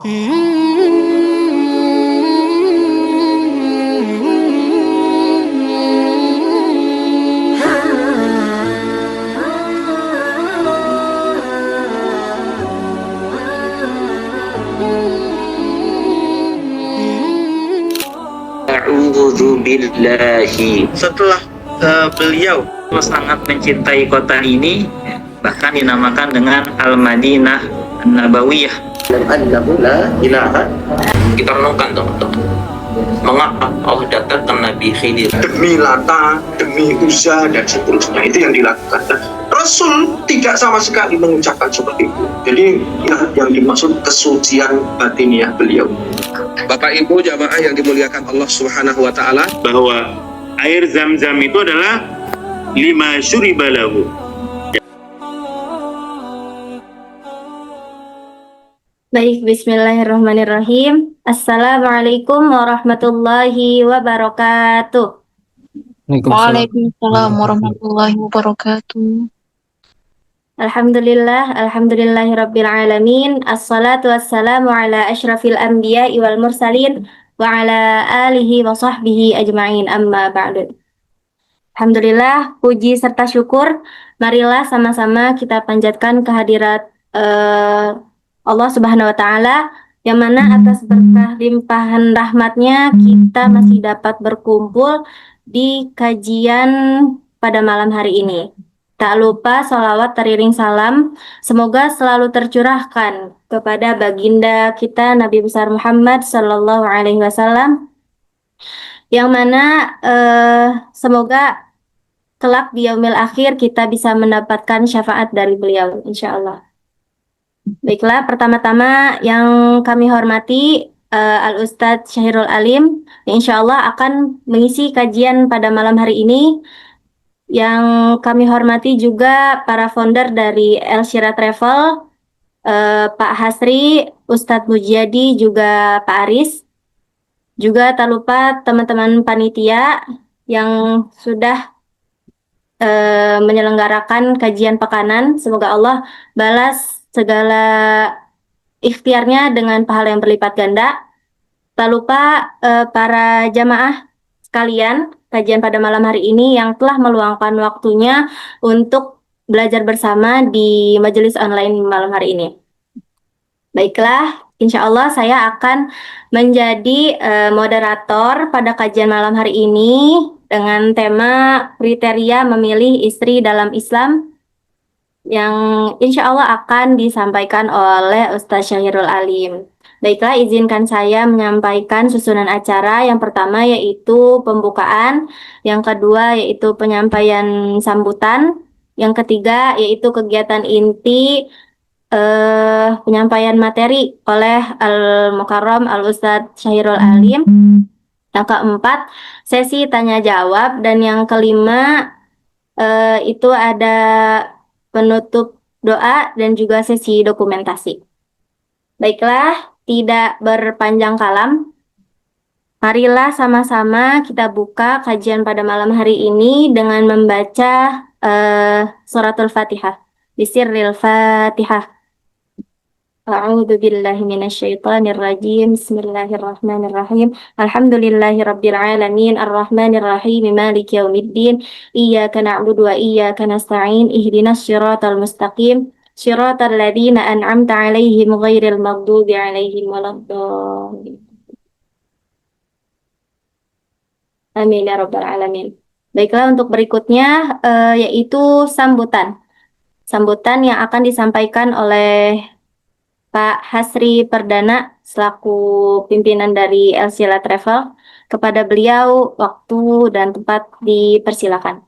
A'udzu billahi. Setelah beliau sangat mencintai kota ini, bahkan dinamakan dengan Al-Madinah An-Nabawiyah. Kita renungkan teman-teman, mengapa Allah datangkan Nabi Khidir demi Lata, demi Uzza dan seterusnya, itu yang dilakukan. Dan Rasul tidak sama sekali mengucapkan seperti itu. Jadi yang dimaksud kesucian batiniah beliau. Bapak Ibu jamaah yang dimuliakan Allah Subhanahu wa taala, Bahwa air Zam-Zam itu adalah lima syuriba lahu. Baik, bismillahirrahmanirrahim. Assalamualaikum warahmatullahi wabarakatuh. Waalaikumsalam warahmatullahi wabarakatuh. Alhamdulillahirabbil alamin. Assalatu wassalamu ala asyrafil anbiya'i wal mursalin wa ala alihi wa sahbihi ajma'in, amma ba'du. Alhamdulillah, puji serta syukur marilah sama-sama kita panjatkan kehadirat Allah Subhanahu wa taala, yang mana atas berkah limpahan rahmatnya kita masih dapat berkumpul di kajian pada malam hari ini. Tak lupa sholawat teriring salam semoga selalu tercurahkan kepada baginda kita Nabi besar Muhammad Sallallahu Alaihi Wasallam, yang mana semoga kelak di yaumil akhir kita bisa mendapatkan syafaat dari beliau, insya Allah. Baiklah, pertama-tama yang kami hormati Al-Ustadz Syahirul Alim, yang insya Allah akan mengisi kajian pada malam hari ini. Yang kami hormati juga para founder dari El Syira Travel, Pak Hasri, Ustadz Mujadi, juga Pak Aris. Juga tak lupa teman-teman panitia yang sudah menyelenggarakan kajian pekanan. Semoga Allah balas segala ikhtiarnya dengan pahala yang berlipat ganda. Tak lupa para jamaah sekalian, kajian pada malam hari ini yang telah meluangkan waktunya untuk belajar bersama di majelis online malam hari ini. Baiklah, insya Allah saya akan menjadi moderator pada kajian malam hari ini dengan tema kriteria memilih istri dalam Islam, yang insya Allah akan disampaikan oleh Ustadz Syahirul Alim. Baiklah, izinkan saya menyampaikan susunan acara. Yang pertama yaitu pembukaan, yang kedua yaitu penyampaian sambutan, yang ketiga yaitu kegiatan inti penyampaian materi oleh Al-Mukarram Al-Ustadz Syahirul Alim, yang keempat sesi tanya jawab, dan yang kelima itu ada penutup doa dan juga sesi dokumentasi. Baiklah, tidak berpanjang kalam, marilah sama-sama kita buka kajian pada malam hari ini dengan membaca suratul Fatihah. Bisirril Fatihah. A'udzu billahi minasyaitonir rajim. Bismillahirrahmanirrahim. Alhamdulillahirabbil alamin, arrahmanir rahim, maliki yaumiddin. Iyyaka na'budu wa iyyaka nasta'in. Ihdinas siratal mustaqim. Shiratal ladzina an'amta 'alaihim ghairil maghdubi 'alaihim waladdallin. Amin ya rabbal alamin. Baiklah, untuk berikutnya yaitu sambutan. Sambutan yang akan disampaikan oleh Pak Hasri Perdana selaku pimpinan dari El Syira Travel. Kepada beliau waktu dan tempat dipersilakan.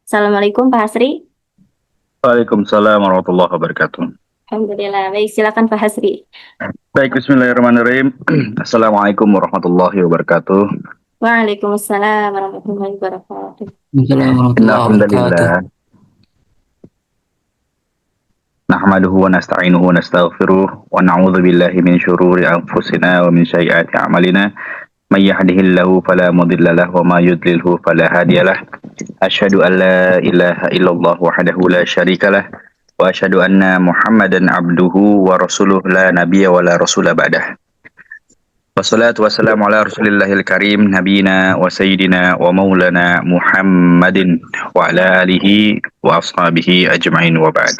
Assalamualaikum Pak Hasri. Waalaikumsalam warahmatullahi wabarakatuh. Alhamdulillah. Baik, silakan Pak Hasri. Baik, bismillahirrahmanirrahim. Assalamualaikum warahmatullahi wabarakatuh. Waalaikumsalam warahmatullahi wabarakatuh. Alhamdulillah. Nahmaduhu wa nasta'inuhu wa nastaghfiruh wa na'udzu billahi min syururi anfusina wa min sayyiati a'malina. May yahdihillahu fala mudilla lahu wa may yudlilhu fala hadiyalah. Asyhadu an la ilaha illallah wahdahu la syarikalah وأشهد أن محمدا عبده ورسوله لا نبي ولا رسول بعده والصلاة والسلام على رسول الله الكريم نبينا وسيدنا ومولانا محمد وعلى آله وأصحابه أجمعين وبعد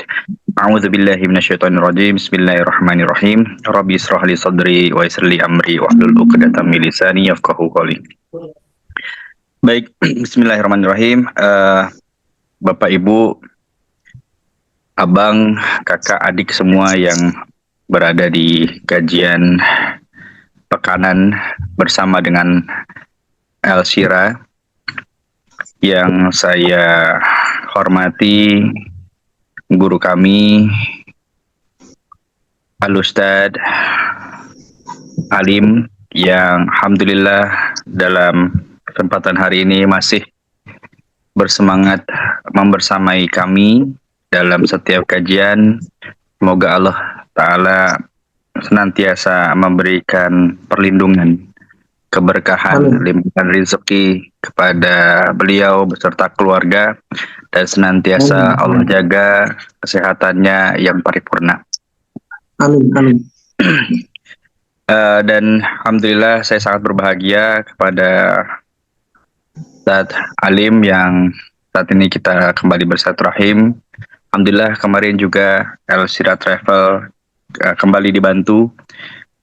أعوذ بالله من الشيطان الرجيم بسم الله الرحمن الرحيم ربي اشرح لي صدري ويسر لي أمري واحلل عقدة من لساني يفقهوا قولي. Baik, bismillahirrahmanirrahim. Bapak, Ibu, Abang, Kakak, adik semua yang berada di kajian pekanan bersama dengan Elshira, yang saya hormati guru kami Al-Ustad Alim, yang alhamdulillah dalam kesempatan hari ini masih bersemangat membersamai kami dalam setiap kajian. Semoga Allah Ta'ala senantiasa memberikan perlindungan, keberkahan, limpahan rezeki kepada beliau beserta keluarga, dan senantiasa Allah jaga kesehatannya yang paripurna. Amin, amin. Dan alhamdulillah saya sangat berbahagia kepada Ustadz Alim yang saat ini kita kembali bersilaturahim. Alhamdulillah kemarin juga Elshira Travel kembali dibantu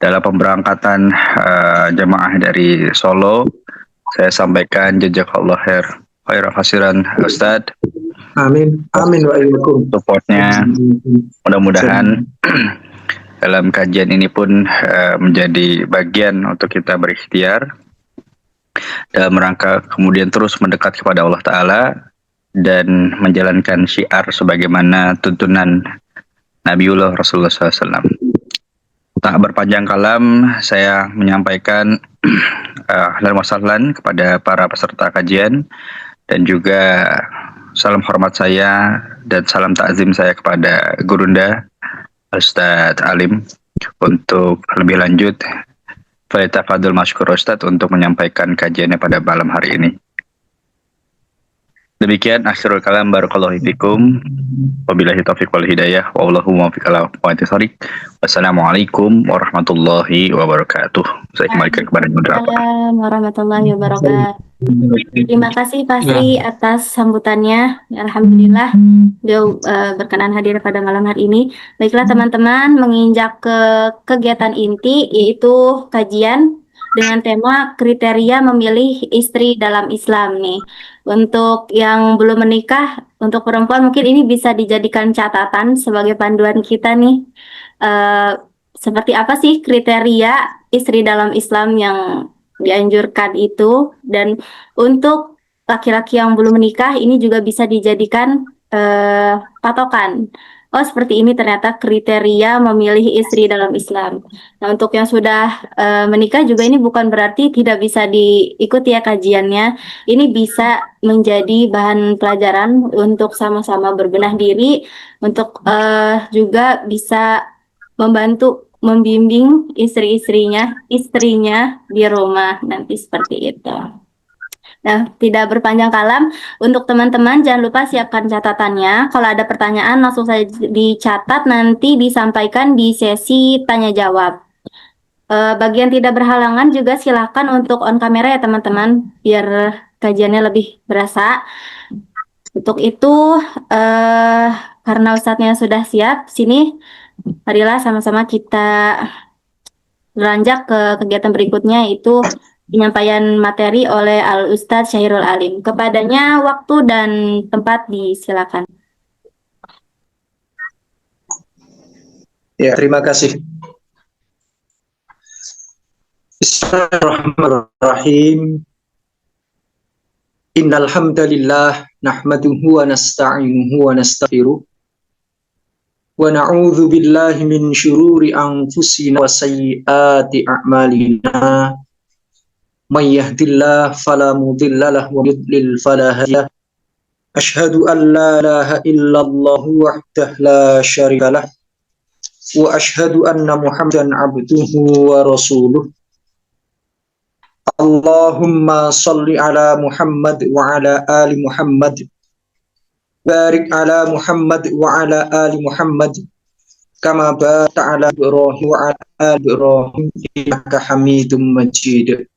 dalam pemberangkatan jemaah dari Solo. Saya sampaikan jazakallah khairan kasiran Ustadz. Amin, amin wa iyyakum. Supportnya mudah-mudahan dalam kajian ini pun menjadi bagian untuk kita berikhtiar dalam rangka kemudian terus mendekat kepada Allah Ta'ala dan menjalankan syiar sebagaimana tuntunan Nabiullah Rasulullah SAW. Tak berpanjang kalam, saya menyampaikan ahlan wa sahlan kepada para peserta kajian, dan juga salam hormat saya dan salam takzim saya kepada Gurunda Ustadz Alim. Untuk lebih lanjut, Falyatafadhal masykur Ustadz untuk menyampaikan kajiannya pada malam hari ini. Demikian akhirul kalam, barakallahu fikum, wabillahi taufiq wal hidayah, wallahu muwaffiq ala aqwamit thoriq. Wassalamualaikum warahmatullahi wabarakatuh. Saya kembalikan kepada Gurunda. Waalaikumsalam warahmatullahi wabarakatuh. Terima kasih Pasri atas sambutannya. Alhamdulillah beliau berkenan hadir pada malam hari ini. Baiklah teman-teman, menginjak ke kegiatan inti, yaitu kajian dengan tema kriteria memilih istri dalam Islam nih. Untuk yang belum menikah, untuk perempuan mungkin ini bisa dijadikan catatan sebagai panduan kita nih. Seperti apa sih kriteria istri dalam Islam yang dianjurkan itu, dan untuk laki-laki yang belum menikah ini juga bisa dijadikan patokan. Oh, seperti ini ternyata kriteria memilih istri dalam Islam. Nah, untuk yang sudah menikah juga ini bukan berarti tidak bisa diikuti ya kajiannya. Ini bisa menjadi bahan pelajaran untuk sama-sama berbenah diri, untuk juga bisa membantu membimbing istrinya di rumah nanti seperti itu. Nah, tidak berpanjang kalam, untuk teman-teman jangan lupa siapkan catatannya. Kalau ada pertanyaan langsung saja dicatat, nanti disampaikan di sesi tanya jawab. Bagian tidak berhalangan juga silahkan untuk on kamera ya teman-teman, biar kajiannya lebih berasa. Untuk itu, karena Ustadznya sudah siap, sini marilah sama-sama kita beranjak ke kegiatan berikutnya, yaitu penyampaian materi oleh Al-Ustadz Syahirul Alim. Kepadanya waktu dan tempat disilakan. Ya, terima kasih. Bismillahirrahmanirrahim. Innal hamdalillah nahmaduhu wa nasta'inuhu wa nastaghfiruh. Wa na'udzu billahi min syururi anfusina wa sayyiati a'malina. May yahdihillahu fala mudilla lahu wa yudlil fala hadiya lahu. Asyhadu an la ilaha illallah wahdahu la syarika lah. Wa asyhadu anna Muhammadan abduhu wa rasuluh. Allahumma salli ala Muhammad wa ala ali Muhammad barik ala Muhammad wa ala ali Muhammad kama barakta ala Ibrahim wa ala ali Ibrahim innaka Hamidum Majid.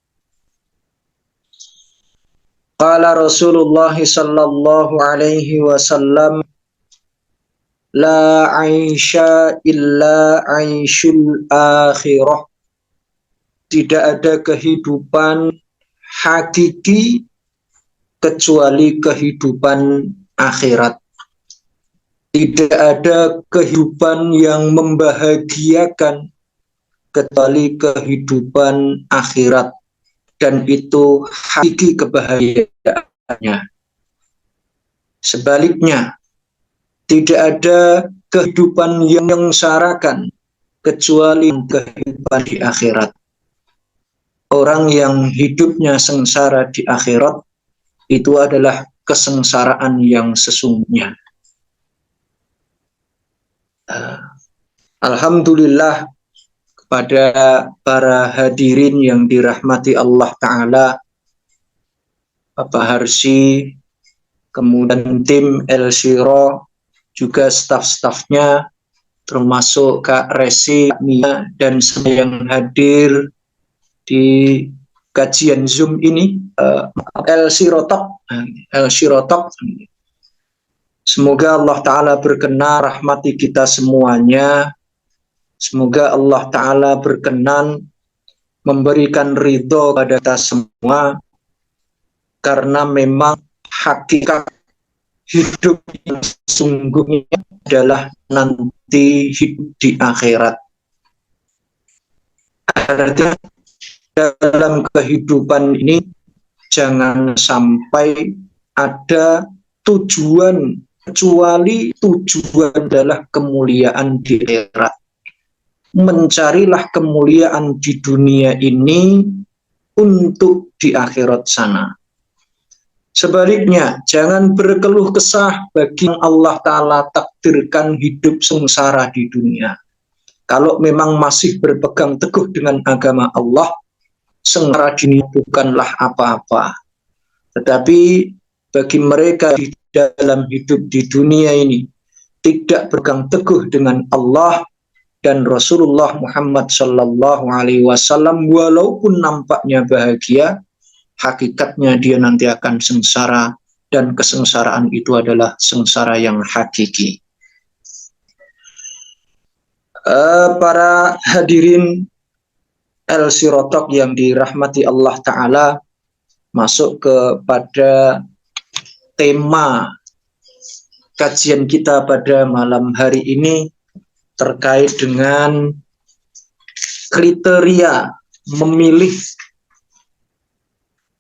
Qala Rasulullah sallallahu alaihi wasallam, la aisha illa aishul akhirah. Tidak ada kehidupan hakiki kecuali kehidupan akhirat. Tidak ada kehidupan yang membahagiakan kecuali kehidupan akhirat. Dan itu hakiki kebahagiaannya. Sebaliknya, tidak ada kehidupan yang menyengsarakan kecuali kehidupan di akhirat. Orang yang hidupnya sengsara di akhirat itu adalah kesengsaraan yang sesungguhnya. Alhamdulillah kepada para hadirin yang dirahmati Allah Ta'ala, Bapak Harsi, kemudian tim El Siro, juga staf-stafnya, termasuk Kak Resi, Mia, dan saya yang hadir di kajian Zoom ini, El Sirotok. Semoga Allah Ta'ala berkenan rahmati kita semuanya. Semoga Allah Ta'ala berkenan memberikan ridho pada kita semua, karena memang hakikat hidup yang sesungguhnya adalah nanti hidup di akhirat. Artinya dalam kehidupan ini jangan sampai ada tujuan kecuali tujuan adalah kemuliaan di akhirat. Mencarilah kemuliaan di dunia ini untuk di akhirat sana. Sebaliknya, jangan berkeluh kesah bagi yang Allah Ta'ala takdirkan hidup sengsara di dunia. Kalau memang masih berpegang teguh dengan agama Allah, sengsara di dunia bukanlah apa-apa. Tetapi bagi mereka di dalam hidup di dunia ini tidak berpegang teguh dengan Allah dan Rasulullah Muhammad Sallallahu Alaihi Wasallam, walaupun nampaknya bahagia, hakikatnya dia nanti akan sengsara, dan kesengsaraan itu adalah sengsara yang hakiki. Para hadirin El Sirotok yang dirahmati Allah Ta'ala, masuk kepada tema kajian kita pada malam hari ini terkait dengan kriteria memilih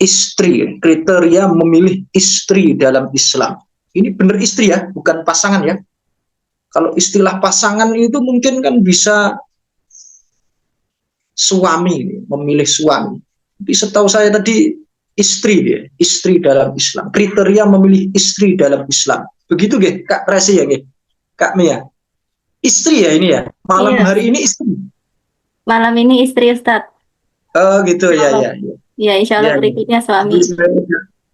istri, kriteria memilih istri dalam Islam. Ini benar istri ya, bukan pasangan ya. Kalau istilah pasangan itu mungkin kan bisa suami, memilih suami. Tapi setahu saya tadi istri dia, istri dalam Islam. Kriteria memilih istri dalam Islam. Begitu ya, Kak Resi ya, Kak Mia. Istri ya ini ya, malam Iya. hari ini istri. Malam ini istri Ustadz. Oh gitu ya, ya. Ya, insya Allah Ya, berikutnya suami.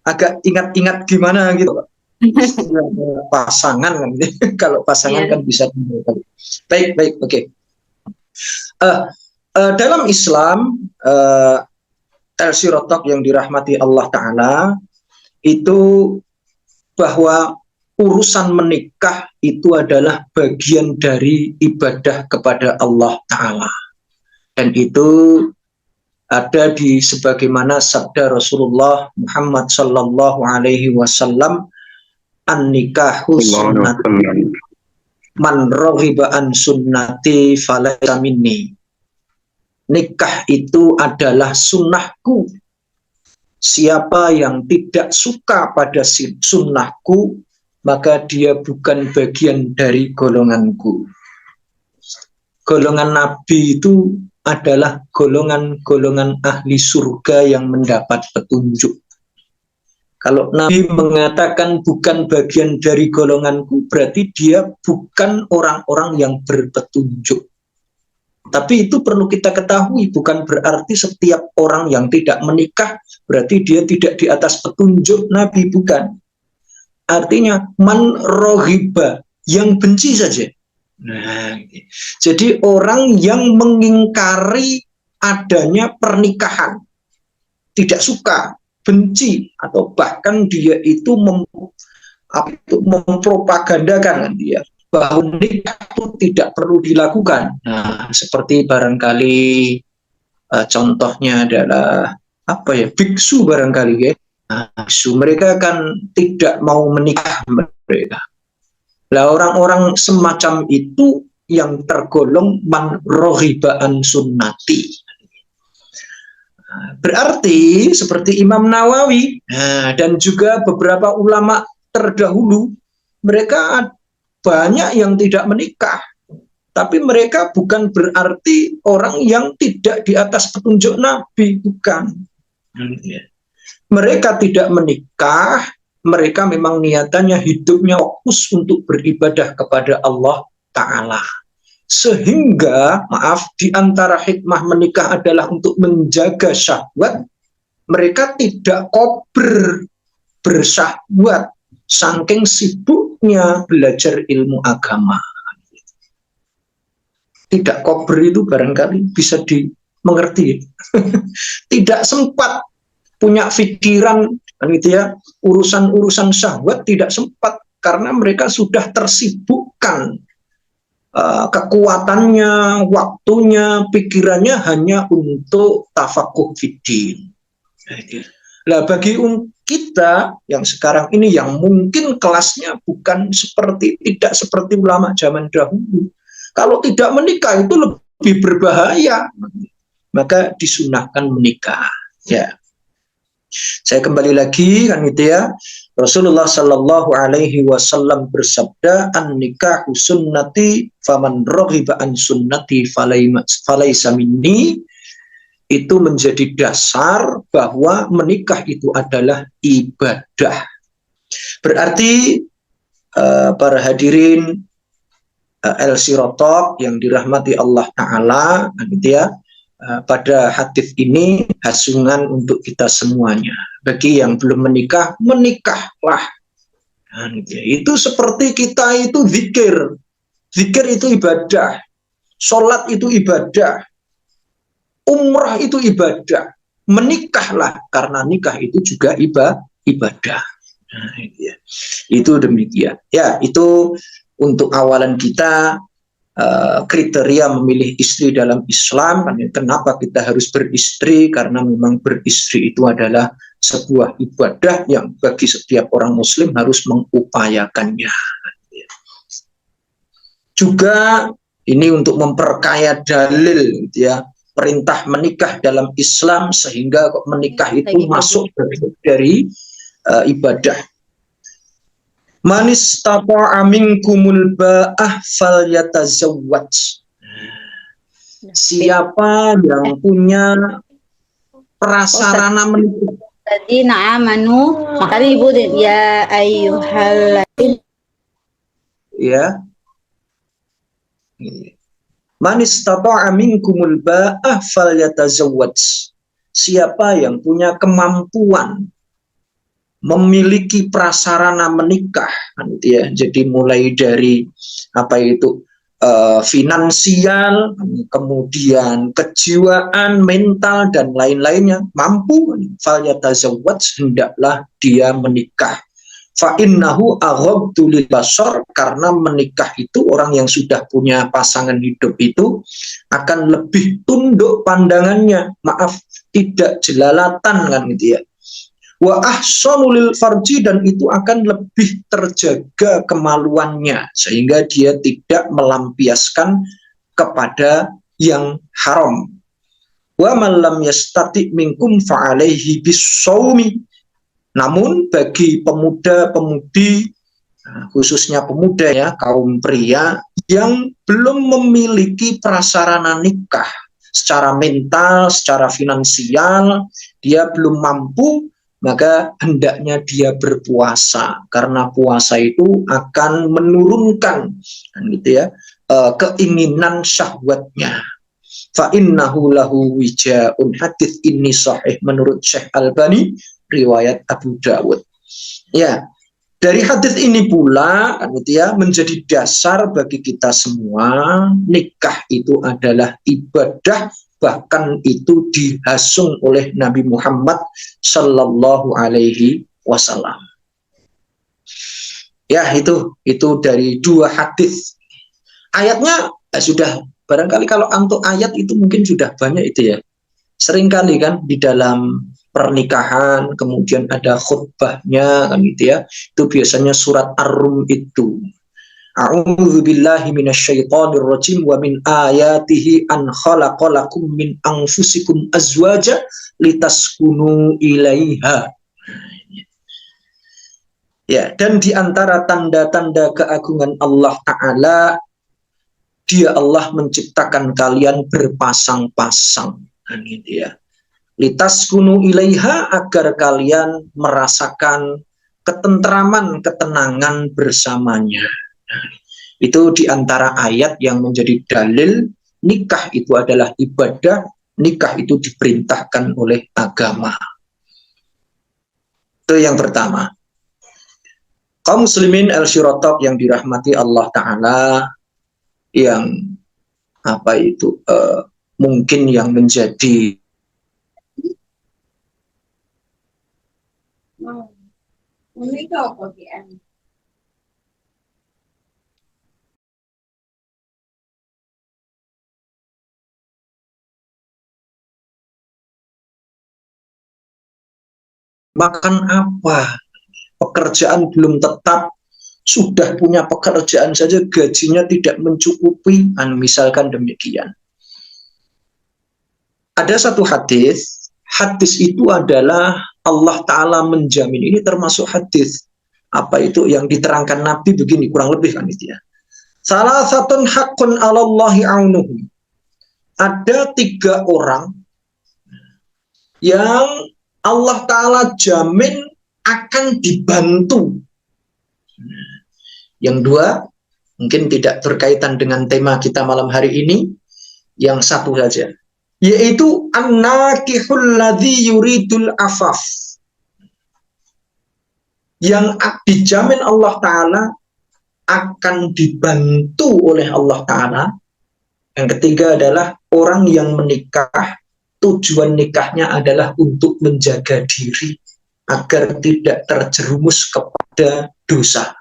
agak ingat-ingat gimana gitu Pak. Pasangan kan. Kalau pasangan Iya. kan bisa. Baik, oke. Dalam Islam, El Sirotok yang dirahmati Allah Ta'ala, itu bahwa urusan menikah itu adalah bagian dari ibadah kepada Allah Ta'ala. Dan itu ada di sebagaimana sabda Rasulullah Muhammad Sallallahu Alaihi Wasallam, an-nikahu sunnati man raghiba an sunnati falaysa minni. Nikah itu adalah sunnahku. Siapa yang tidak suka pada sunnahku, maka dia bukan bagian dari golonganku. Golongan Nabi itu adalah golongan-golongan ahli surga yang mendapat petunjuk. Kalau Nabi mengatakan bukan bagian dari golonganku, berarti dia bukan orang-orang yang berpetunjuk. Tapi itu perlu kita ketahui, bukan berarti setiap orang yang tidak menikah berarti dia tidak di atas petunjuk Nabi, bukan. artinya man roghiba, yang benci saja. Nah, jadi orang yang mengingkari adanya pernikahan, tidak suka, benci, atau bahkan dia itu mempropagandakan dia bahwa nikah itu tidak perlu dilakukan. Nah, seperti barangkali contohnya adalah apa ya, biksu barangkali ya. Nah, biksu mereka kan tidak mau menikah mereka. Lah orang-orang semacam itu yang tergolong man roghiba an sunnati. Berarti seperti Imam Nawawi dan juga beberapa ulama terdahulu, mereka banyak yang tidak menikah, tapi mereka bukan berarti orang yang tidak di atas petunjuk Nabi, bukan. Mereka tidak menikah, mereka memang niatannya hidupnya fokus untuk beribadah kepada Allah Ta'ala. Sehingga, maaf, di antara hikmah menikah adalah untuk menjaga syahwat, mereka tidak bersyahwat, saking sibuknya belajar ilmu agama. Tidak kober itu barangkali bisa dimengerti. Tidak sempat punya pikiran, kan gitu ya, urusan-urusan syahwat tidak sempat karena mereka sudah tersibukkan kekuatannya, waktunya, pikirannya hanya untuk tafakuh fiddin. Nah, bagi kita yang sekarang ini yang mungkin kelasnya bukan tidak seperti ulama zaman dahulu, kalau tidak menikah itu lebih berbahaya, maka disunahkan menikah. Ya, saya kembali lagi kan gitu ya. Rasulullah Shallallahu Alaihi Wasallam bersabda, an nikahu sunnati faman roghiba an sunnati falaysa minni. Itu menjadi dasar bahwa menikah itu adalah ibadah. Berarti para hadirin LC Rotok yang dirahmati Allah Ta'ala, gitu ya, pada hadis ini hasungan untuk kita semuanya. Bagi yang belum menikah, menikahlah. Nah, gitu ya. Itu seperti kita itu zikir. Zikir itu ibadah. Sholat itu ibadah. Umrah itu ibadah. Menikahlah, karena nikah itu juga ibadah. Nah, gitu ya. Itu demikian. Ya, itu untuk awalan kita, kriteria memilih istri dalam Islam. Kenapa kita harus beristri? Karena memang beristri itu adalah sebuah ibadah yang bagi setiap orang muslim harus mengupayakannya. Juga ini untuk memperkaya dalil, gitu ya, perintah menikah dalam Islam, sehingga menikah itu masuk dari ibadah. Manis tata'a minkumul ba'ah falyatazawwaj. Siapa yang punya prasarana menikah, Ladina amanu, makanya ibu ya ayyuhalladzina, ya, man istata'a minkumul ba'ah falyatazawwaj. Siapa yang punya kemampuan memiliki prasarana menikah, gitu ya. Jadi mulai dari apa itu finansial, kemudian kejiwaan, mental dan lain-lainnya, mampu, falyatazawwaj, hendaklah dia menikah. Fa innahu aghaddu lil basar, karena menikah itu orang yang sudah punya pasangan hidup itu akan lebih tunduk pandangannya, maaf, tidak jelalatan, kan gitu ya. Wa ahsanu lil farji, dan itu akan lebih terjaga kemaluannya sehingga dia tidak melampiaskan kepada yang haram. Wa man lam yastati minkum fa alaihi bis-shaumi. Namun bagi pemuda-pemudi, khususnya pemuda ya, kaum pria yang belum memiliki prasarana nikah secara mental, secara finansial, dia belum mampu, maka hendaknya dia berpuasa, karena puasa itu akan menurunkan, gitu ya, keinginan syahwatnya. Fa innahu lahu wijaun. Hadis ini sahih menurut Syekh Albani, riwayat Abu Dawud. Ya, Dari hadis ini pula kan gitu ya, menjadi dasar bagi kita semua, nikah itu adalah ibadah, bahkan itu dihasung oleh Nabi Muhammad Sallallahu Alaihi Wasallam. Ya, itu dari dua hadis. Ayatnya sudah barangkali kalau untuk ayat itu mungkin sudah banyak itu ya. Seringkali kan di dalam pernikahan kemudian ada khutbahnya kan gitu ya. Itu biasanya surat Ar-Rum itu. A'udzu billahi minasyaitonir rajim wa min ayatihi an khalaqalakum min anfusikum azwaja litaskunu ilaiha. Ya, dan di antara tanda-tanda keagungan Allah Ta'ala, Dia Allah menciptakan kalian berpasang-pasang. Nah, gitu ya. Litaskunu ilaiha, agar kalian merasakan ketentraman, ketenangan bersamanya. Nah, itu di antara ayat yang menjadi dalil nikah itu adalah ibadah, nikah itu diperintahkan oleh agama. Itu yang pertama. Kaum muslimin al-syiratab yang dirahmati Allah Ta'ala, yang mungkin yang menjadi makan apa, pekerjaan belum tetap, sudah punya pekerjaan saja gajinya tidak mencukupi, misalkan demikian. Ada satu hadis itu adalah Allah Ta'ala menjamin, ini termasuk hadis yang diterangkan Nabi begini, kurang lebih kan itu ya. Salah satu haqqun 'alallahi aunuhu. Ada 3 orang yang Allah Ta'ala jamin akan dibantu. Yang 2 mungkin tidak berkaitan dengan tema kita malam hari ini. Yang 1 saja, yaitu an-nakihul ladzi yuridul afaf, yang dijamin Allah Ta'ala akan dibantu oleh Allah Ta'ala. Yang ketiga adalah orang yang menikah, tujuan nikahnya adalah untuk menjaga diri agar tidak terjerumus kepada dosa.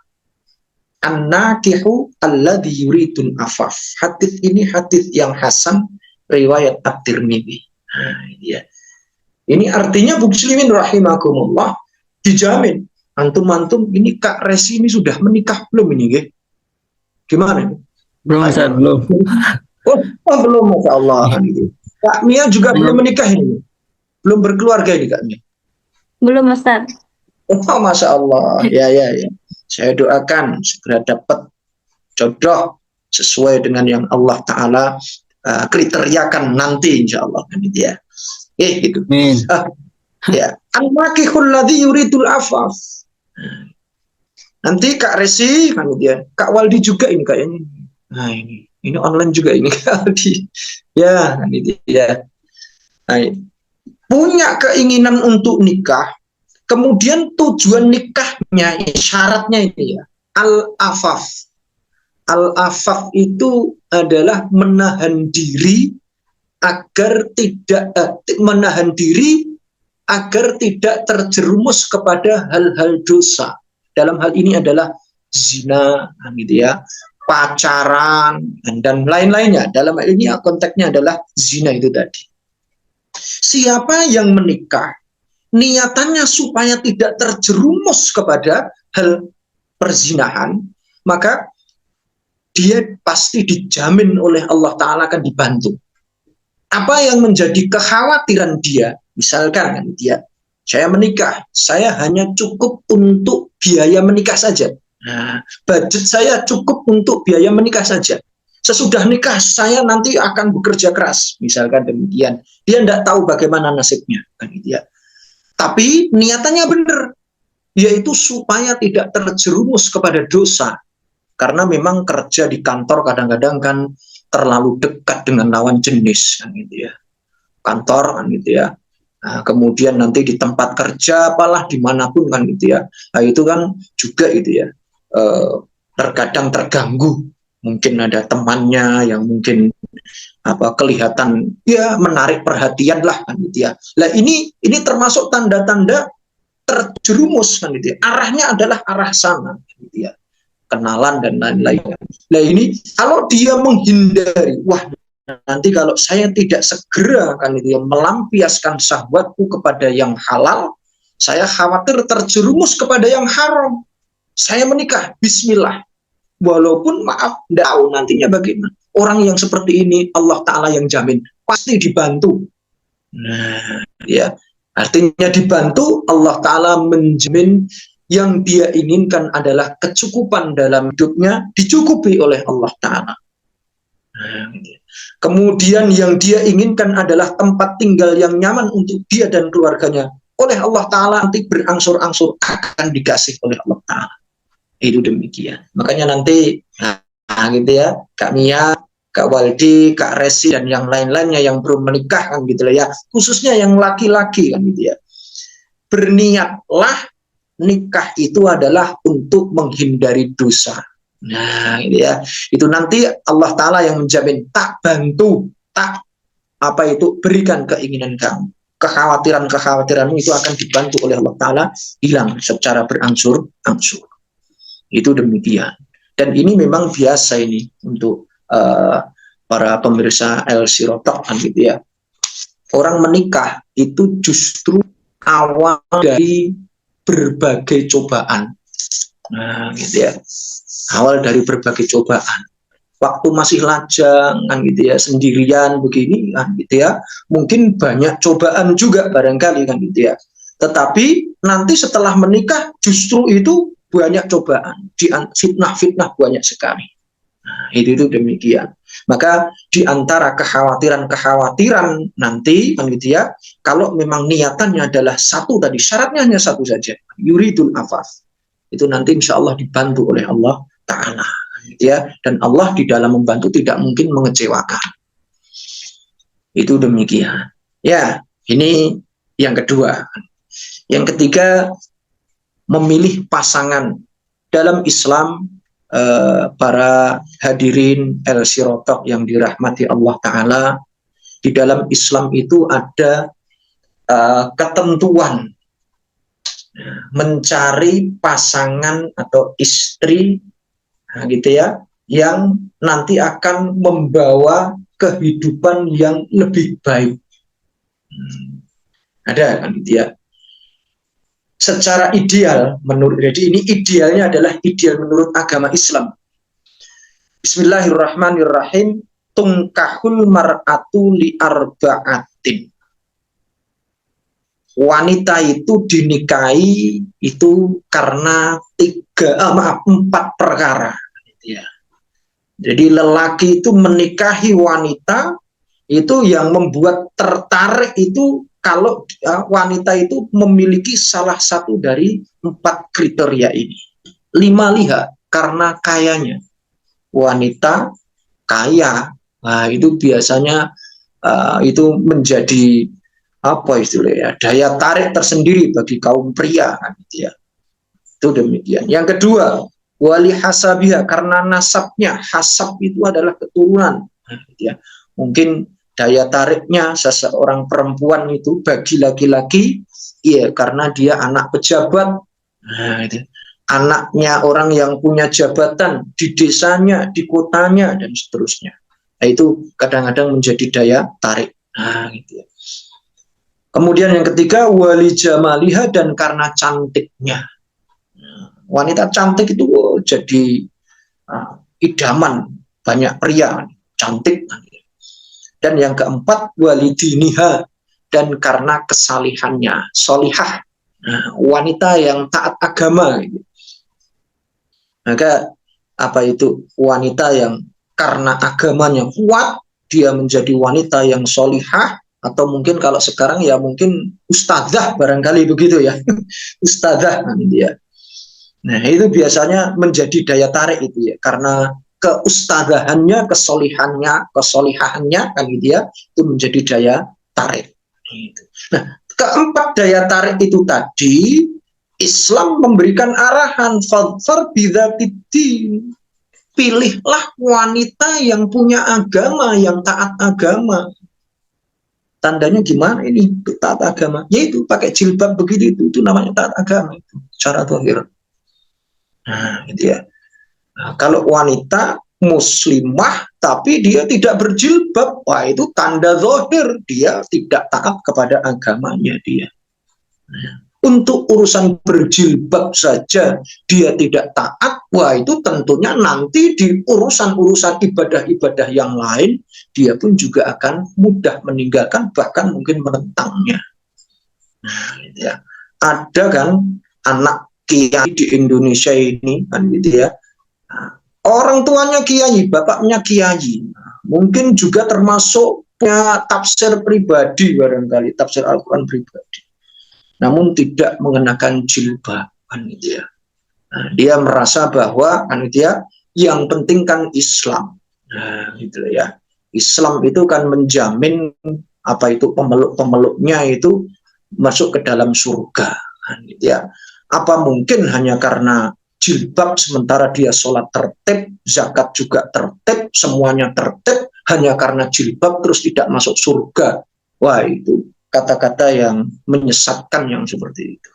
An-nakihu alladzi yuridul afaf. Hadis ini hadis yang hasan, riwayat At-Tirmidzi. Ya. Ini artinya muslimin rahimakumullah, dijamin. Antum ini Kak Resi ini sudah menikah belum ini, nggih? Gimana? Belum, Ustaz, belum. Oh, belum, Masya Allah. Kak Mia juga belum menikah ini? Belum berkeluarga ini Kak Mia? Belum, Ustaz. Oh, Masya Allah. Ya. Saya doakan segera dapat jodoh sesuai dengan yang Allah Ta'ala kriteriakan nanti, insya Allah. Ya. Gitu. Ya. An-nakihul ladzi yuridul afaf. Nanti Kak Resi, kan dia. Kak Waldi juga ini kayaknya. Nah, ini online juga ini Kak Waldi. Ya, ini dia. Nah, punya keinginan untuk nikah. Kemudian tujuan nikahnya, syaratnya ini ya, al-afaf. Al-afaf itu adalah menahan diri agar tidak terjerumus kepada hal-hal dosa. Dalam hal ini adalah zina, gitu ya, pacaran dan lain-lainnya. Dalam hal ini konteksnya adalah zina itu tadi. Siapa yang menikah niatannya supaya tidak terjerumus kepada hal perzinahan, maka dia pasti dijamin oleh Allah Ta'ala akan dibantu. Apa yang menjadi kekhawatiran dia, misalkan saya menikah, saya hanya cukup untuk biaya menikah saja. Nah, budget saya cukup untuk biaya menikah saja. Sesudah nikah saya nanti akan bekerja keras, misalkan demikian. Dia tidak tahu bagaimana nasibnya, kan gitu ya. Tapi niatannya benar, yaitu supaya tidak terjerumus kepada dosa. Karena memang kerja di kantor kadang-kadang kan terlalu dekat dengan lawan jenis, kan gitu ya. Kantor, kan gitu ya. Nah, kemudian nanti di tempat kerja apalah dimanapun kan gitu ya. Nah, itu kan juga gitu ya. Terkadang terganggu. Mungkin ada temannya yang mungkin kelihatan ya menarik perhatian lah kan gitu ya. Nah ini termasuk tanda-tanda terjerumus kan gitu ya. Arahnya adalah arah sana gitu ya. Kenalan dan lain-lain. Nah ini kalau dia menghindari, wah nanti kalau saya tidak segera kan itu ya melampiaskan syahwatku kepada yang halal, saya khawatir terjerumus kepada yang haram. Saya menikah, bismillah. Walaupun maaf, tidak tahu nantinya bagaimana. Orang yang seperti ini Allah Ta'ala yang jamin, pasti dibantu. Nah, ya artinya dibantu, Allah Ta'ala menjamin yang dia inginkan adalah kecukupan dalam hidupnya, dicukupi oleh Allah Ta'ala. Kemudian yang dia inginkan adalah tempat tinggal yang nyaman untuk dia dan keluarganya. Oleh Allah Ta'ala nanti berangsur-angsur akan dikasih oleh Allah Ta'ala. Itu demikian. Makanya nanti gitu ya, Kak Mia, Kak Waldi, Kak Resi dan yang lain-lainnya yang belum menikah kan gitu ya. Khususnya yang laki-laki kan gitu ya. Berniatlah nikah itu adalah untuk menghindari dosa. Nah, gitu ya. Itu nanti Allah Ta'ala yang menjamin, tak bantu, tak berikan keinginan kamu. Kekhawatiran-kekhawatiranmu itu akan dibantu oleh Allah Ta'ala, hilang secara berangsur-angsur. Itu demikian. Dan ini memang biasa ini untuk para pemirsa El Sirotok kan gitu ya. Orang menikah itu justru awal dari berbagai cobaan. Nah, gitu ya. Awal dari berbagai cobaan. Waktu masih lajang kan gitu ya, sendirian begini kan gitu ya. Mungkin banyak cobaan juga barangkali kan gitu ya. Tetapi nanti setelah menikah justru itu banyak cobaan, fitnah-fitnah banyak sekali. Nah, itu demikian. Maka di antara kekhawatiran nanti kan gitu ya, kalau memang niatannya adalah satu tadi, syaratnya hanya satu saja, yuridul afaf. Itu nanti insya Allah dibantu oleh Allah Ta'ala. Gitu ya. Dan Allah di dalam membantu tidak mungkin mengecewakan. Itu demikian. Ya, ini yang kedua. Yang ketiga, memilih pasangan. Dalam Islam, para hadirin El Sirotok yang dirahmati Allah Ta'ala, di dalam Islam itu ada ketentuan mencari pasangan atau istri gitu ya, yang nanti akan membawa kehidupan yang lebih baik. Ada kan gitu ya. Secara ideal jadi ini idealnya adalah ideal menurut agama Islam. Bismillahirrahmanirrahim. Tungkahul mar'atu li arba'atin. Wanita itu dinikahi itu karena 4 perkara gitu ya. Jadi lelaki itu menikahi wanita itu yang membuat tertarik itu kalau wanita itu memiliki salah satu dari 4 kriteria ini. 5 lihat karena kayanya. Wanita kaya, nah itu biasanya itu menjadi apa istilahnya, daya tarik tersendiri bagi kaum pria kan gitu ya. Itu demikian. Yang kedua, wali hasabiha, karena nasabnya. Hasab itu adalah keturunan nah, gitu ya. Mungkin daya tariknya seseorang perempuan itu bagi laki-laki ya karena dia anak pejabat. Nah, itu. Anaknya orang yang punya jabatan di desanya, di kotanya dan seterusnya. Nah, itu kadang-kadang menjadi daya tarik. Nah, gitu ya. Kemudian yang ketiga, wali jamaliha, dan karena cantiknya. Wanita cantik itu jadi idaman banyak pria, cantik. Dan yang keempat, wali diniha, dan karena kesalihannya, solihah, wanita yang taat agama. Maka apa itu wanita yang karena agamanya kuat, dia menjadi wanita yang solihah, atau mungkin kalau sekarang ya mungkin ustadzah barangkali begitu ya. Ustadzah dia. Nah itu biasanya menjadi daya tarik itu ya, karena keustadzahannya, kesolihahannya kan gitu ya, itu menjadi daya tarik. Nah keempat daya tarik itu tadi, Islam memberikan arahan fadfar bidzatiddin. Pilihlah wanita yang punya agama, yang taat agama. Tandanya gimana ini taat agama? Yaitu pakai jilbab begitu, itu namanya taat agama itu secara zahir. Nah, gitu ya. Nah, kalau wanita muslimah tapi dia tidak berjilbab, wah itu tanda zahir dia tidak taat kepada agamanya dia. Nah, untuk urusan berjilbab saja dia tidak taat, wah itu tentunya nanti di urusan-urusan ibadah-ibadah yang lain dia pun juga akan mudah meninggalkan, bahkan mungkin menentangnya. Nah, gitu ya. Ada kan anak kiai di Indonesia ini kan gitu ya. Nah, orang tuanya kiai, bapaknya kiai, mungkin juga termasuk punya tafsir pribadi barangkali, tafsir Al-Quran pribadi. Namun tidak mengenakan jilbab, kan gitu ya. Nah, dia merasa bahwa kan gitu ya, yang penting kan Islam. Nah, gitu ya. Islam itu kan menjamin apa itu pemeluk-pemeluknya itu masuk ke dalam surga, kan gitu ya. Apa mungkin hanya karena jilbab sementara dia sholat tertib, zakat juga tertib, semuanya tertib, hanya karena jilbab terus tidak masuk surga? Wah, itu kata-kata yang menyesatkan yang seperti itu.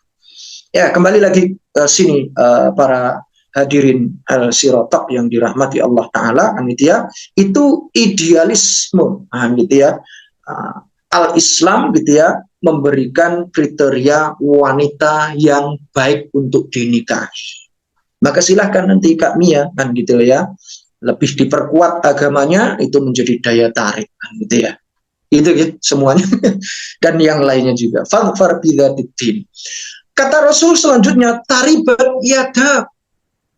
Ya, kembali lagi ke sini para hadirin al-sirotak yang dirahmati Allah Ta'ala, gitu ya, itu idealisme, gitu ya. Al-Islam gitu ya, memberikan kriteria wanita yang baik untuk dinikahi. Maka silahkan nanti Kak Mia, kan gitu ya, lebih diperkuat agamanya, itu menjadi daya tarik, kan gitu ya. Itu gitu, semuanya dan yang lainnya juga. Fadfar bidzatiddin. Kata Rasul selanjutnya, taribat yadak.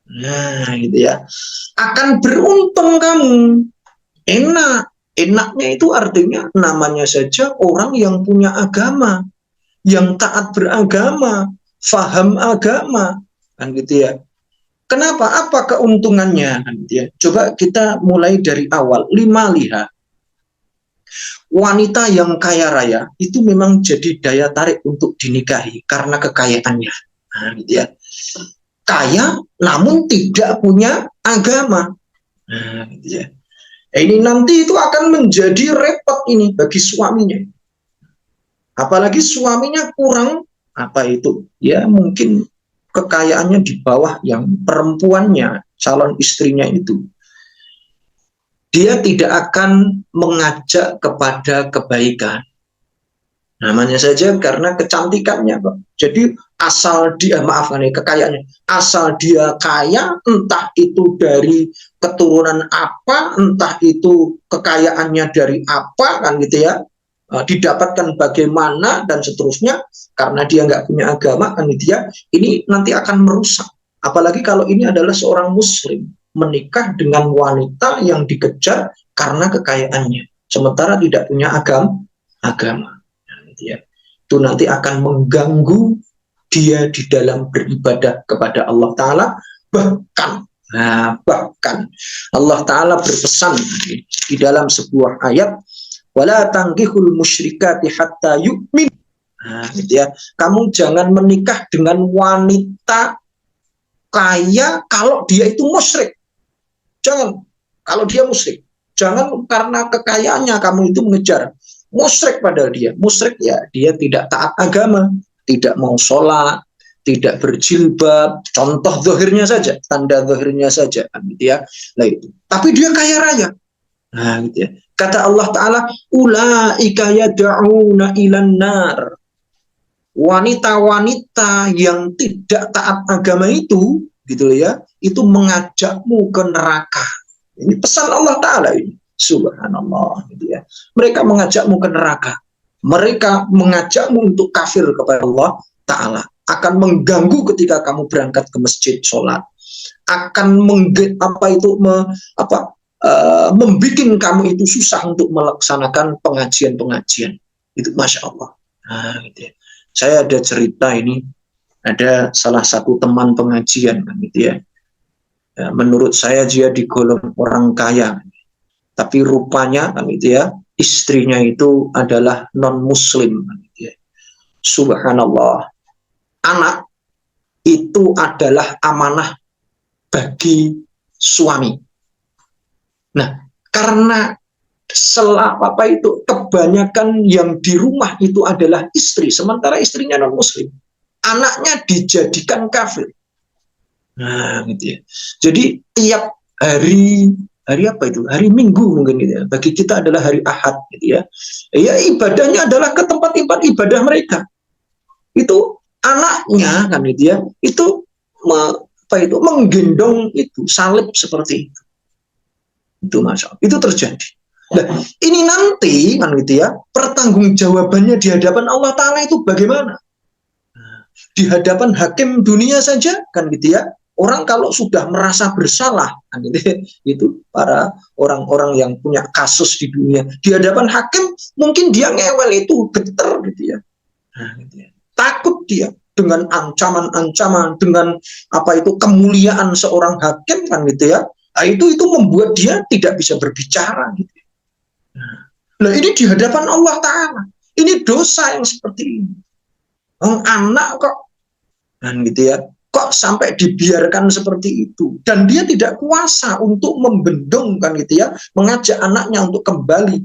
Nah, gitu ya. Akan beruntung kamu. Enak. Enaknya itu artinya namanya saja orang yang punya agama, yang taat beragama, faham agama, kan gitu ya. Kenapa? Apa keuntungannya? Kan gitu ya. Coba kita mulai dari awal. 5 lihat. Wanita yang kaya raya itu memang jadi daya tarik untuk dinikahi karena kekayaannya. Nah, gitu ya. Kaya namun tidak punya agama. Nah, gitu ya. Ini nanti itu akan menjadi repot ini bagi suaminya. Apalagi suaminya kurang apa itu? Ya mungkin kekayaannya di bawah yang perempuannya, calon istrinya itu. Dia tidak akan mengajak kepada kebaikan. Namanya saja karena kecantikannya, Pak. Jadi asal dia, kekayaannya, asal dia kaya, entah itu dari keturunan apa, entah itu kekayaannya dari apa, kan gitu ya, didapatkan bagaimana dan seterusnya, karena dia nggak punya agama, kan gitu ya, ini nanti akan merusak. Apalagi kalau ini adalah seorang muslim menikah dengan wanita yang dikejar karena kekayaannya, sementara tidak punya agama. Ya. Itu nanti akan mengganggu dia di dalam beribadah kepada Allah Ta'ala. Bahkan Allah Ta'ala berpesan di dalam sebuah ayat, wala tankihul musyrikati hatta yu'min. Gitu ya. Kamu jangan menikah dengan wanita kaya kalau dia itu musyrik. Jangan, kalau dia musyrik. Jangan karena kekayaannya kamu itu mengejar. Musyrik padahal dia. Musyrik ya, dia tidak taat agama, tidak mau sholat, tidak berjilbab. Contoh zahirnya saja, tanda zahirnya saja, kan gitu ya. Nah, itu. Tapi dia kaya raya. Nah, gitu ya. Kata Allah Ta'ala, ulaika yad'una ilan nar. Wanita-wanita yang tidak taat agama itu, gitu ya, itu mengajakmu ke neraka. Ini pesan Allah Ta'ala ini. Subhanallah, gitu ya. Mereka mengajakmu ke neraka. Mereka mengajakmu untuk kafir kepada Allah Ta'ala. Akan mengganggu ketika kamu berangkat ke masjid sholat. Akan membuat kamu itu susah untuk melaksanakan pengajian-pengajian. Itu Masya Allah. Nah, gitu ya. Saya ada cerita ini. Ada salah satu teman pengajian, kan, gitu ya. Menurut saya dia digolong orang kaya. Tapi rupanya, kan, gitu ya, istrinya itu adalah non-muslim, kan, gitu ya. Subhanallah. Anak itu adalah amanah bagi suami. Nah, karena kebanyakan yang di rumah itu adalah istri, sementara istrinya non muslim, anaknya dijadikan kafir. Nah, gitu ya. Jadi tiap hari apa itu? Hari Minggu mungkin gitu ya. Bagi kita adalah hari Ahad gitu ya. Ya ibadahnya adalah ke tempat ibadah mereka. Itu anaknya kan gitu ya. Itu menggendong itu salib seperti itu. Itu Masya Allah. Itu terjadi. Nah, ini nanti kan gitu ya, pertanggungjawabannya di hadapan Allah Ta'ala itu bagaimana? Di hadapan hakim dunia saja kan gitu ya, orang kalau sudah merasa bersalah kan gitu ya, itu para orang-orang yang punya kasus di dunia, di hadapan hakim mungkin dia ngewel, itu geter gitu ya. Nah, gitu ya. Takut dia dengan ancaman-ancaman, dengan kemuliaan seorang hakim kan gitu ya. Nah, itu membuat dia tidak bisa berbicara gitu. Nah, ini di hadapan Allah Ta'ala. Ini dosa yang seperti ini. Anak kok dan gitu ya, kok sampai dibiarkan seperti itu, dan dia tidak kuasa untuk membendung kan gitu ya, mengajak anaknya untuk kembali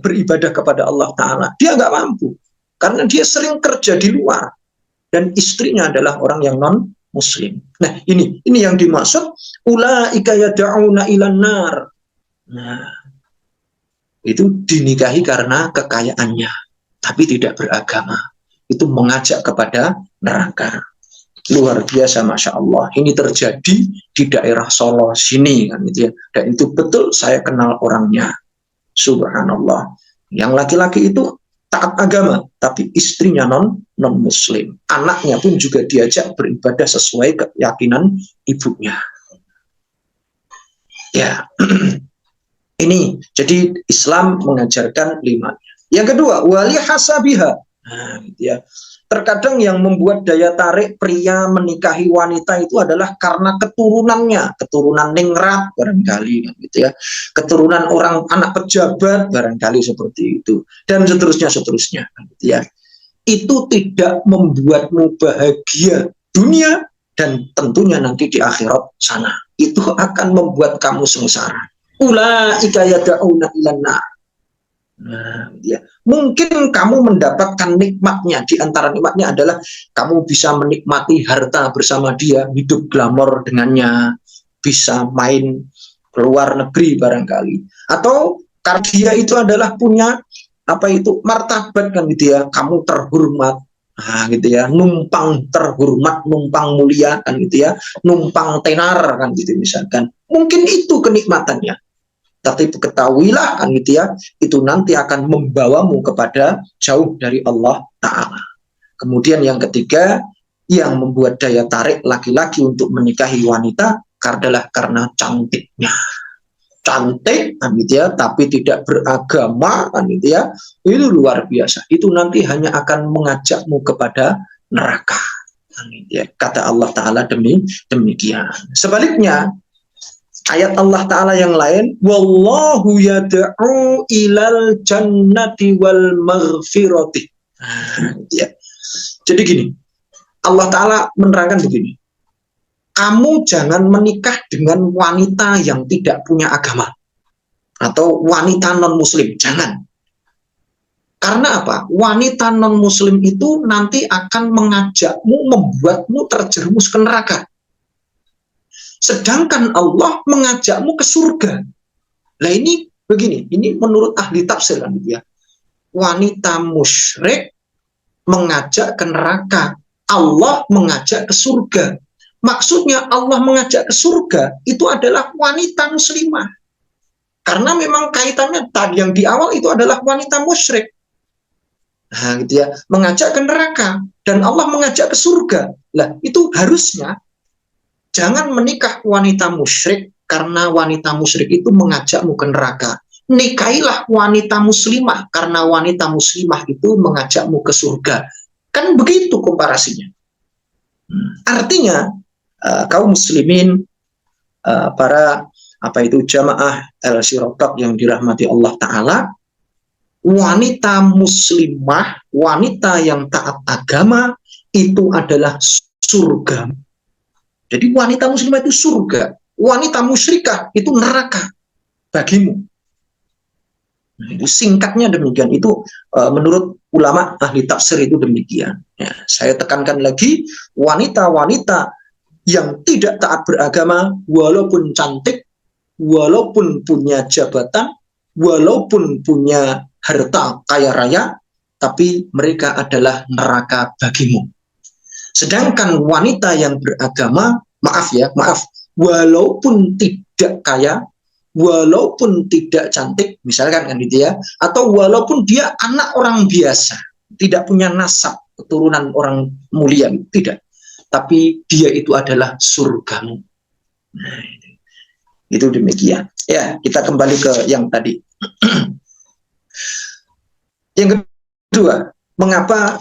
beribadah kepada Allah Ta'ala. Dia nggak mampu karena dia sering kerja di luar dan istrinya adalah orang yang non muslim. Nah, ini yang dimaksud ulaika yad'una ilan nar. Nah, itu dinikahi karena kekayaannya tapi tidak beragama, itu mengajak kepada neraka. Luar biasa, Masya Allah. Ini terjadi di daerah Solo sini kan gitu ya. Dan itu betul, saya kenal orangnya. Subhanallah. Yang laki-laki itu taat agama tapi istrinya non muslim. Anaknya pun juga diajak beribadah sesuai keyakinan ibunya. Ya. Ini jadi Islam mengajarkan 5. Yang kedua, wali hasabiha. Nah, gitu ya. Terkadang yang membuat daya tarik pria menikahi wanita itu adalah karena keturunannya, keturunan ningrat barangkali gitu ya. Keturunan orang anak pejabat barangkali seperti itu, dan seterusnya gitu ya. Itu tidak membuatmu bahagia dunia dan tentunya nanti di akhirat sana. Itu akan membuat kamu sengsara. Ulaika yad'una ilan nar. Nah, ya. Mungkin kamu mendapatkan nikmatnya, di antara nikmatnya adalah kamu bisa menikmati harta bersama dia, hidup glamor dengannya, bisa main ke luar negeri barangkali, atau karena dia itu adalah punya martabat kan gitu ya, kamu terhormat. Nah, gitu ya, numpang terhormat, numpang mulia kan gitu ya, numpang tenar kan gitu misalkan. Mungkin itu kenikmatannya. Tapi ketahuilah kan gitu ya, itu nanti akan membawamu kepada jauh dari Allah Ta'ala. Kemudian yang ketiga, yang membuat daya tarik laki-laki untuk menikahi wanita adalah karena cantiknya. Cantik kan gitu ya, tapi tidak beragama kan gitu ya, itu luar biasa. Itu nanti hanya akan mengajakmu kepada neraka kan gitu ya. Kata Allah Ta'ala demikian. Sebaliknya, ayat Allah Ta'ala yang lain, wallahu yad'u ilal jannati wal maghfirati. Ya. Jadi gini, Allah Ta'ala menerangkan begini, kamu jangan menikah dengan wanita yang tidak punya agama atau wanita non muslim, jangan. Karena apa? Wanita non muslim itu nanti akan mengajakmu, membuatmu terjerumus ke neraka. Sedangkan Allah mengajakmu ke surga. Nah ini begini, ini menurut ahli tafsir kan gitu ya. Wanita musyrik mengajak ke neraka, Allah mengajak ke surga. Maksudnya Allah mengajak ke surga itu adalah wanita muslimah. Karena memang kaitannya tadi yang di awal itu adalah wanita musyrik. Nah gitu ya, mengajak ke neraka dan Allah mengajak ke surga. Lah itu harusnya jangan menikah wanita musyrik karena wanita musyrik itu mengajakmu ke neraka. Nikahilah wanita muslimah karena wanita muslimah itu mengajakmu ke surga. Kan begitu komparasinya. Artinya kaum muslimin, para jamaah al-Sirokat yang dirahmati Allah Ta'ala, wanita muslimah, wanita yang taat agama itu adalah surga. Jadi wanita muslimah itu surga, wanita musyrikah itu neraka bagimu. Nah, itu singkatnya demikian. Itu menurut ulama ahli tafsir itu demikian. Ya, saya tekankan lagi, wanita-wanita yang tidak taat beragama, walaupun cantik, walaupun punya jabatan, walaupun punya harta kaya raya, tapi mereka adalah neraka bagimu. Sedangkan wanita yang beragama, maaf, walaupun tidak kaya, walaupun tidak cantik, misalkan kan gitu ya, atau walaupun dia anak orang biasa, tidak punya nasab keturunan orang mulia, tidak, tapi dia itu adalah surgamu. Nah, itu demikian. Ya, kita kembali ke yang tadi. Yang kedua, mengapa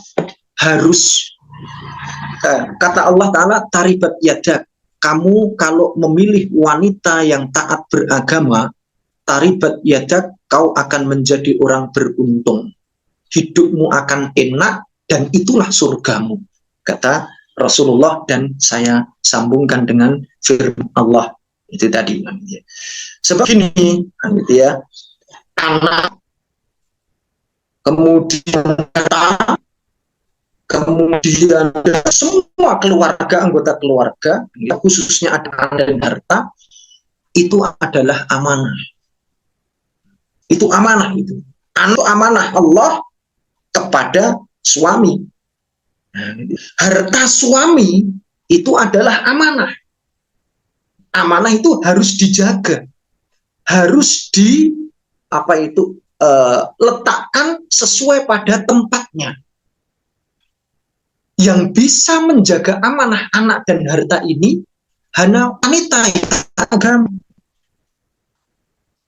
harus kata Allah Ta'ala, taribat yadak, kamu kalau memilih wanita yang taat beragama, taribat yadak, kau akan menjadi orang beruntung, hidupmu akan enak, dan itulah surgamu, kata Rasulullah. Dan saya sambungkan dengan firman Allah itu tadi. Sebab ini, gitu ya, anak, kemudian kata, kemudian semua keluarga, anggota keluarga, khususnya ada anak dan harta, itu adalah amanah. Itu amanah itu. Amanah Allah kepada suami. Harta suami itu adalah amanah. Amanah itu harus dijaga, harus letakkan sesuai pada tempatnya. Yang bisa menjaga amanah anak dan harta ini hanya wanita yang taat agama.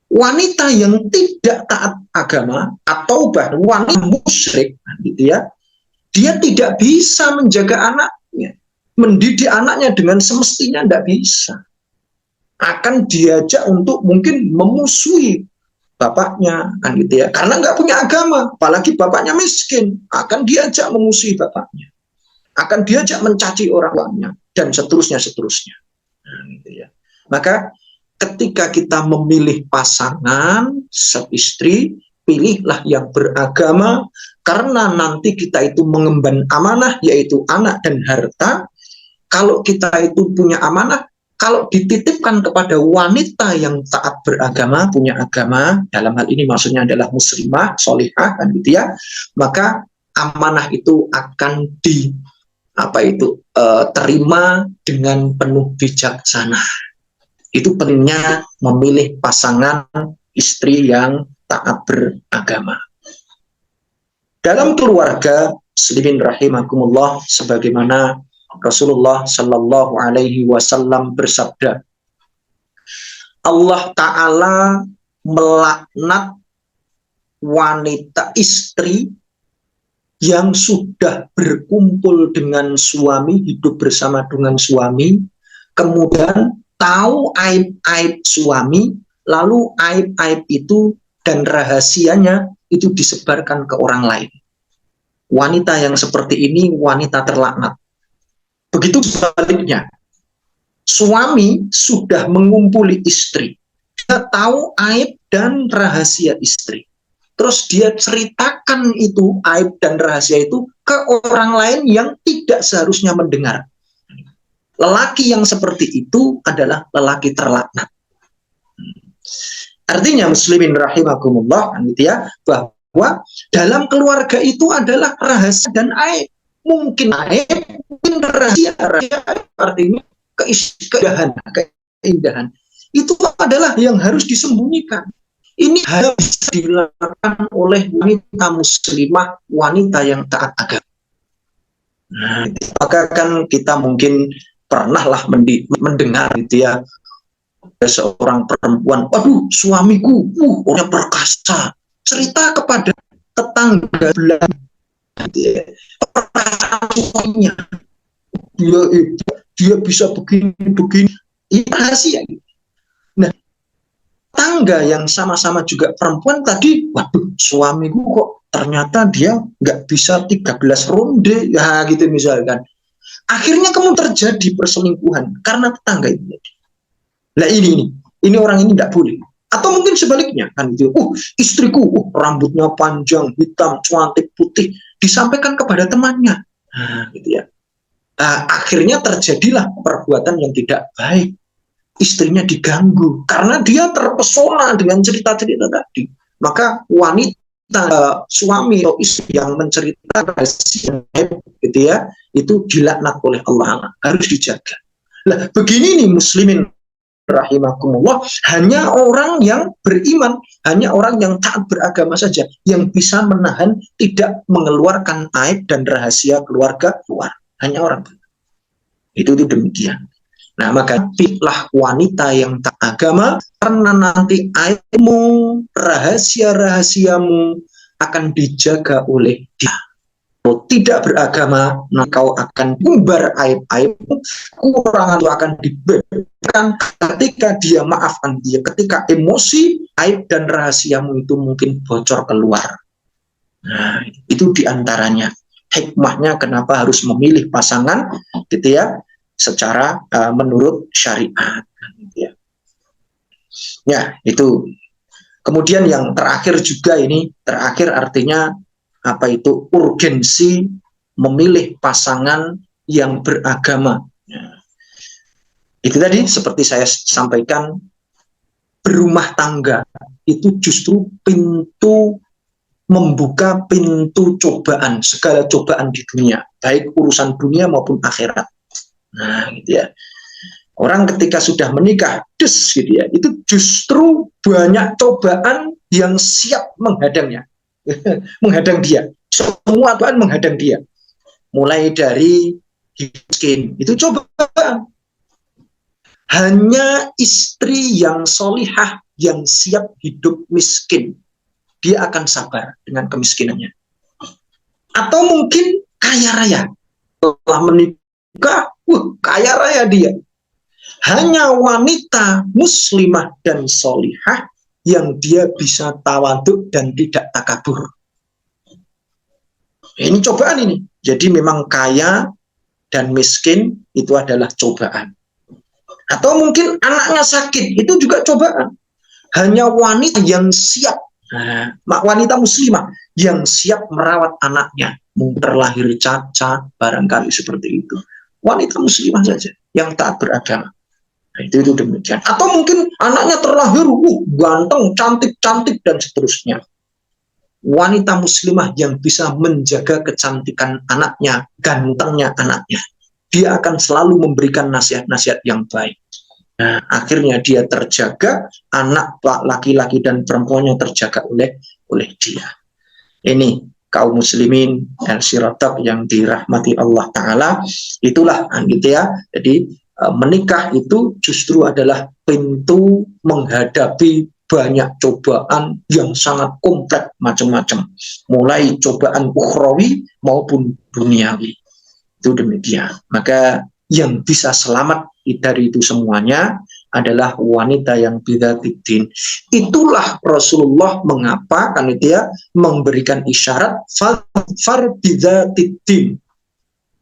Wanita yang tidak taat agama atau bahkan wanita musyrik, gitu ya, dia tidak bisa menjaga anaknya, mendidik anaknya dengan semestinya, tidak bisa. Akan diajak untuk mungkin memusuhi bapaknya, kan gitu ya, karena nggak punya agama, apalagi bapaknya miskin, akan diajak memusuhi bapaknya, akan diajak mencaci orang tuanya, dan seterusnya. Nah, gitu ya. Maka ketika kita memilih pasangan istri, pilihlah yang beragama, karena nanti kita itu mengemban amanah, yaitu anak dan harta. Kalau kita itu punya amanah, kalau dititipkan kepada wanita yang taat beragama, punya agama, dalam hal ini maksudnya adalah muslimah, solihah, kan gitu ya, maka amanah itu akan terima dengan penuh bijaksana. Itu pentingnya memilih pasangan istri yang taat beragama. Dalam keluarga muslimin rahimakumullah, sebagaimana Rasulullah Shallallahu Alaihi Wasallam bersabda, Allah Ta'ala melaknat wanita istri yang sudah berkumpul dengan suami, hidup bersama dengan suami, kemudian tahu aib-aib suami, lalu aib-aib itu dan rahasianya itu disebarkan ke orang lain. Wanita yang seperti ini wanita terlaknat. Begitu sebaliknya, suami sudah mengumpuli istri, dia tahu aib dan rahasia istri, terus dia ceritakan itu aib dan rahasia itu ke orang lain yang tidak seharusnya mendengar. Lelaki yang seperti itu adalah lelaki terlaknat. Artinya muslimin rahimakumullah, gitu ya, bahwa dalam keluarga itu adalah rahasia dan aib. Mungkin aib, mungkin rahasia, artinya keindahan. Itu adalah yang harus disembunyikan. Ini harus bisa dilakukan oleh wanita muslimah, wanita yang taat agama. Nah, maka kan kita mungkin pernahlah mendengar gitu ya, seorang perempuan, waduh suamiku, orangnya perkasa, cerita kepada tetangga belah, suaminya, dia bisa begini, ini rahasia. Nah, tangga yang sama-sama juga perempuan tadi, waduh suamiku kok ternyata dia nggak bisa 13 ronde, ya gitu misalkan. Akhirnya kamu terjadi perselingkuhan karena tetangga itu. Nah ini orang ini nggak boleh. Atau mungkin sebaliknya kan gitu. Istriku rambutnya panjang, hitam, cantik, putih, disampaikan kepada temannya. Nah, gitu ya. Akhirnya terjadilah perbuatan yang tidak baik. Istrinya diganggu karena dia terpesona dengan cerita-cerita tadi. Maka wanita, suami atau istri yang menceritakan gitu ya, itu dilaknat oleh Allah, harus dijaga. Nah, begini nih muslimin rahimakumullah, hanya orang yang beriman, hanya orang yang taat beragama saja yang bisa menahan tidak mengeluarkan aib dan rahasia keluarga keluar. Hanya orang itu demikian. Nah, maka pilihlah wanita yang tak agama, karena nanti aibmu, rahasia-rahasiamu akan dijaga oleh dia. Kalau tidak beragama, nah kau akan umbar aib-aibmu, kekurangan itu akan diberikan ketika dia maafkan dia, ketika emosi, aib dan rahasiamu itu mungkin bocor keluar. Nah, itu diantaranya hikmahnya kenapa harus memilih pasangan, gitu ya, secara menurut syariat. Ya, itu. Kemudian yang terakhir juga ini, terakhir artinya apa itu? Urgensi memilih pasangan yang beragama. Ya. Itu tadi seperti saya sampaikan, berumah tangga itu justru pintu membuka pintu cobaan, segala cobaan di dunia, baik urusan dunia maupun akhirat. Nah, gitu ya. Orang ketika sudah menikah, gitu ya, itu justru banyak cobaan yang siap menghadangnya, menghadang dia. Semua cobaan menghadang dia. Mulai dari miskin, itu cobaan. Hanya istri yang solihah yang siap hidup miskin, dia akan sabar dengan kemiskinannya. Atau mungkin kaya raya, setelah menikah, kaya raya dia. Hanya wanita muslimah dan solihah yang dia bisa tawaduk dan tidak takabur. Ini cobaan ini. Jadi memang kaya dan miskin itu adalah cobaan. Atau mungkin anaknya sakit, itu juga cobaan. Hanya wanita yang siap, wanita muslimah yang siap merawat anaknya, terlahir cacat, barangkali seperti itu. Wanita muslimah saja yang taat beragama. Nah, itu demikian. Atau mungkin anaknya terlahir ganteng, cantik dan seterusnya. Wanita muslimah yang bisa menjaga kecantikan anaknya, gantengnya anaknya. Dia akan selalu memberikan nasihat-nasihat yang baik. Nah, akhirnya dia terjaga, anak laki-laki dan perempuannya terjaga oleh dia. Ini kaum muslimin al-siratak yang dirahmati Allah Ta'ala. Itulah gitu ya. Jadi menikah itu justru adalah pintu menghadapi banyak cobaan yang sangat kompleks macam-macam. Mulai cobaan ukhrawi maupun duniawi. Itu demikian. Maka yang bisa selamat dari itu semuanya adalah wanita yang bidzatiddin. Itulah Rasulullah mengapa kan itu ya memberikan isyarat far bidzatiddin.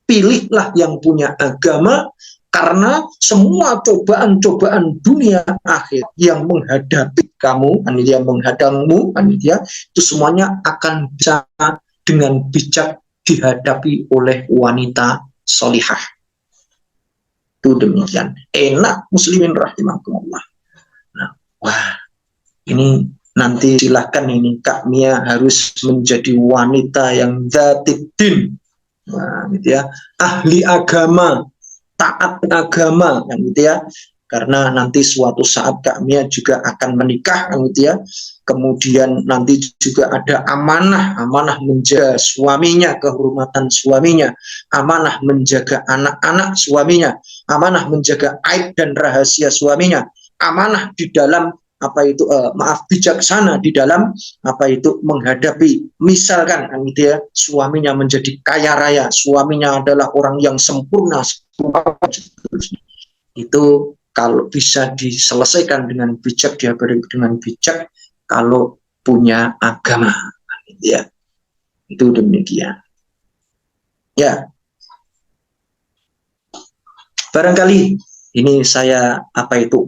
Pilihlah yang punya agama, karena semua cobaan-cobaan dunia akhir yang menghadapi kamu, yang menghadangmu, itu semuanya akan bisa dengan bijak dihadapi oleh wanita solihah. Itu demikian. Enak muslimin rahimakumullah. Nah, wah, ini nanti silahkan ini Kak Mia harus menjadi wanita yang dzatiddin. Nah, gitu ya. Ahli agama, taat agama, kan gitu ya. Karena nanti suatu saat Kak Mia juga akan menikah, kan gitu ya. Kemudian nanti juga ada amanah menjaga suaminya, kehormatan suaminya, amanah menjaga anak-anak suaminya, amanah menjaga aib dan rahasia suaminya, amanah di dalam bijaksana di dalam menghadapi, misalkan gitu ya, suaminya menjadi kaya raya, suaminya adalah orang yang sempurna, itu kalau bisa diselesaikan dengan bijak, dia dengan bijak kalau punya agama, ya. Itu demikian. Ya. Barangkali ini saya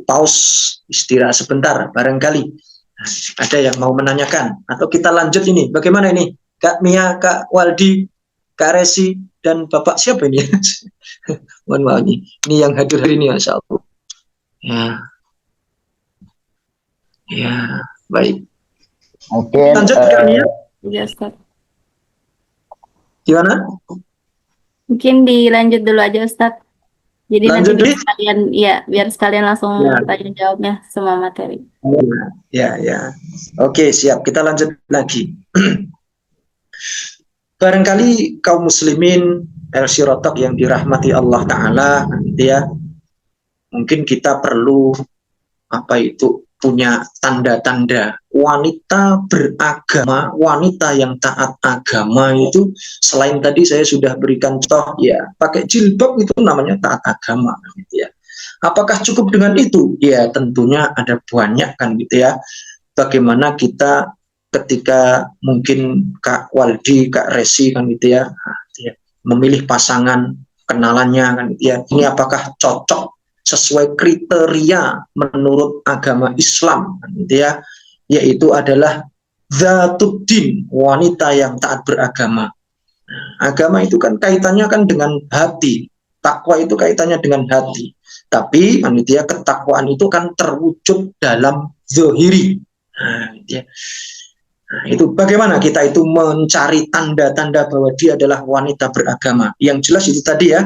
pause istirahat sebentar, barangkali ada yang mau menanyakan atau kita lanjut ini. Bagaimana ini? Kak Mia, Kak Waldi, Kak Resi, dan Bapak siapa ini? Mohon maaf ini yang hadir hari ini, Masya Allah. Ya. Ya, baik. Oke. Lanjut Kak Mia. Ya, Ustaz. Gimana? Mungkin dilanjut dulu aja, Ustaz. Jadi Lanjut nanti dulu. biar sekalian langsung Ya. tanya jawabnya semua materi. Ya. Oke, siap. Kita lanjut lagi. Barangkali kaum muslimin El-Sirotok yang dirahmati Allah Ta'ala, ya, mungkin kita perlu punya tanda-tanda wanita beragama, wanita yang taat agama itu. Selain tadi saya sudah berikan contoh, ya, pakai jilbab itu namanya taat agama, gitu ya. Apakah cukup dengan itu? Ya, tentunya ada banyak kan, gitu ya. Bagaimana kita ketika mungkin Kak Waldi, Kak Resi kan, gitu ya, memilih pasangan, kenalannya kan, gitu ya. Ini apakah cocok sesuai kriteria menurut agama Islam, gitu ya, yaitu adalah zatuddin, wanita yang taat beragama. Agama itu kan kaitannya kan dengan hati, takwa itu kaitannya dengan hati. Tapi gitu ya, ketakwaan itu kan terwujud dalam zahiri. Gitu ya. Itu bagaimana kita itu mencari tanda-tanda bahwa dia adalah wanita beragama. Yang jelas itu tadi ya,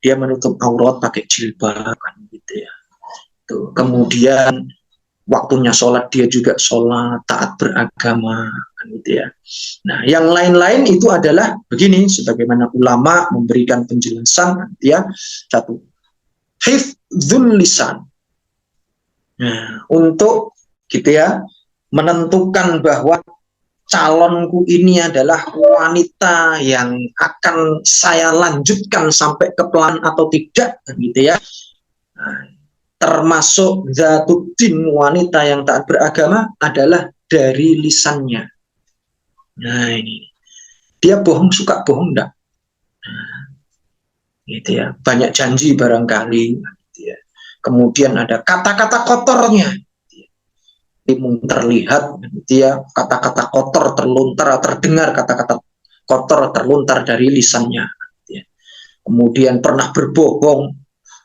dia menutup aurat pakai jilbab kan, gitu ya. Tuh. Kemudian waktunya sholat dia juga sholat, taat beragama kan, gitu ya. Nah, yang lain-lain itu adalah begini, sebagaimana ulama memberikan penjelasan, ya. Satu, hifdzul lisan. Nah, untuk gitu ya, menentukan bahwa calonku ini adalah wanita yang akan saya lanjutkan sampai ke pelan atau tidak, gitu ya. Nah, termasuk zatuddin, wanita yang taat beragama adalah dari lisannya. Nah, ini dia bohong, suka bohong enggak? Nah, gitu ya. Banyak janji barangkali, gitu ya. Kemudian ada kata-kata kotornya. Terlihat, gitu ya, kata-kata kotor terlontar, terdengar kata-kata kotor terlontar dari lisannya, gitu ya. Kemudian pernah berbohong,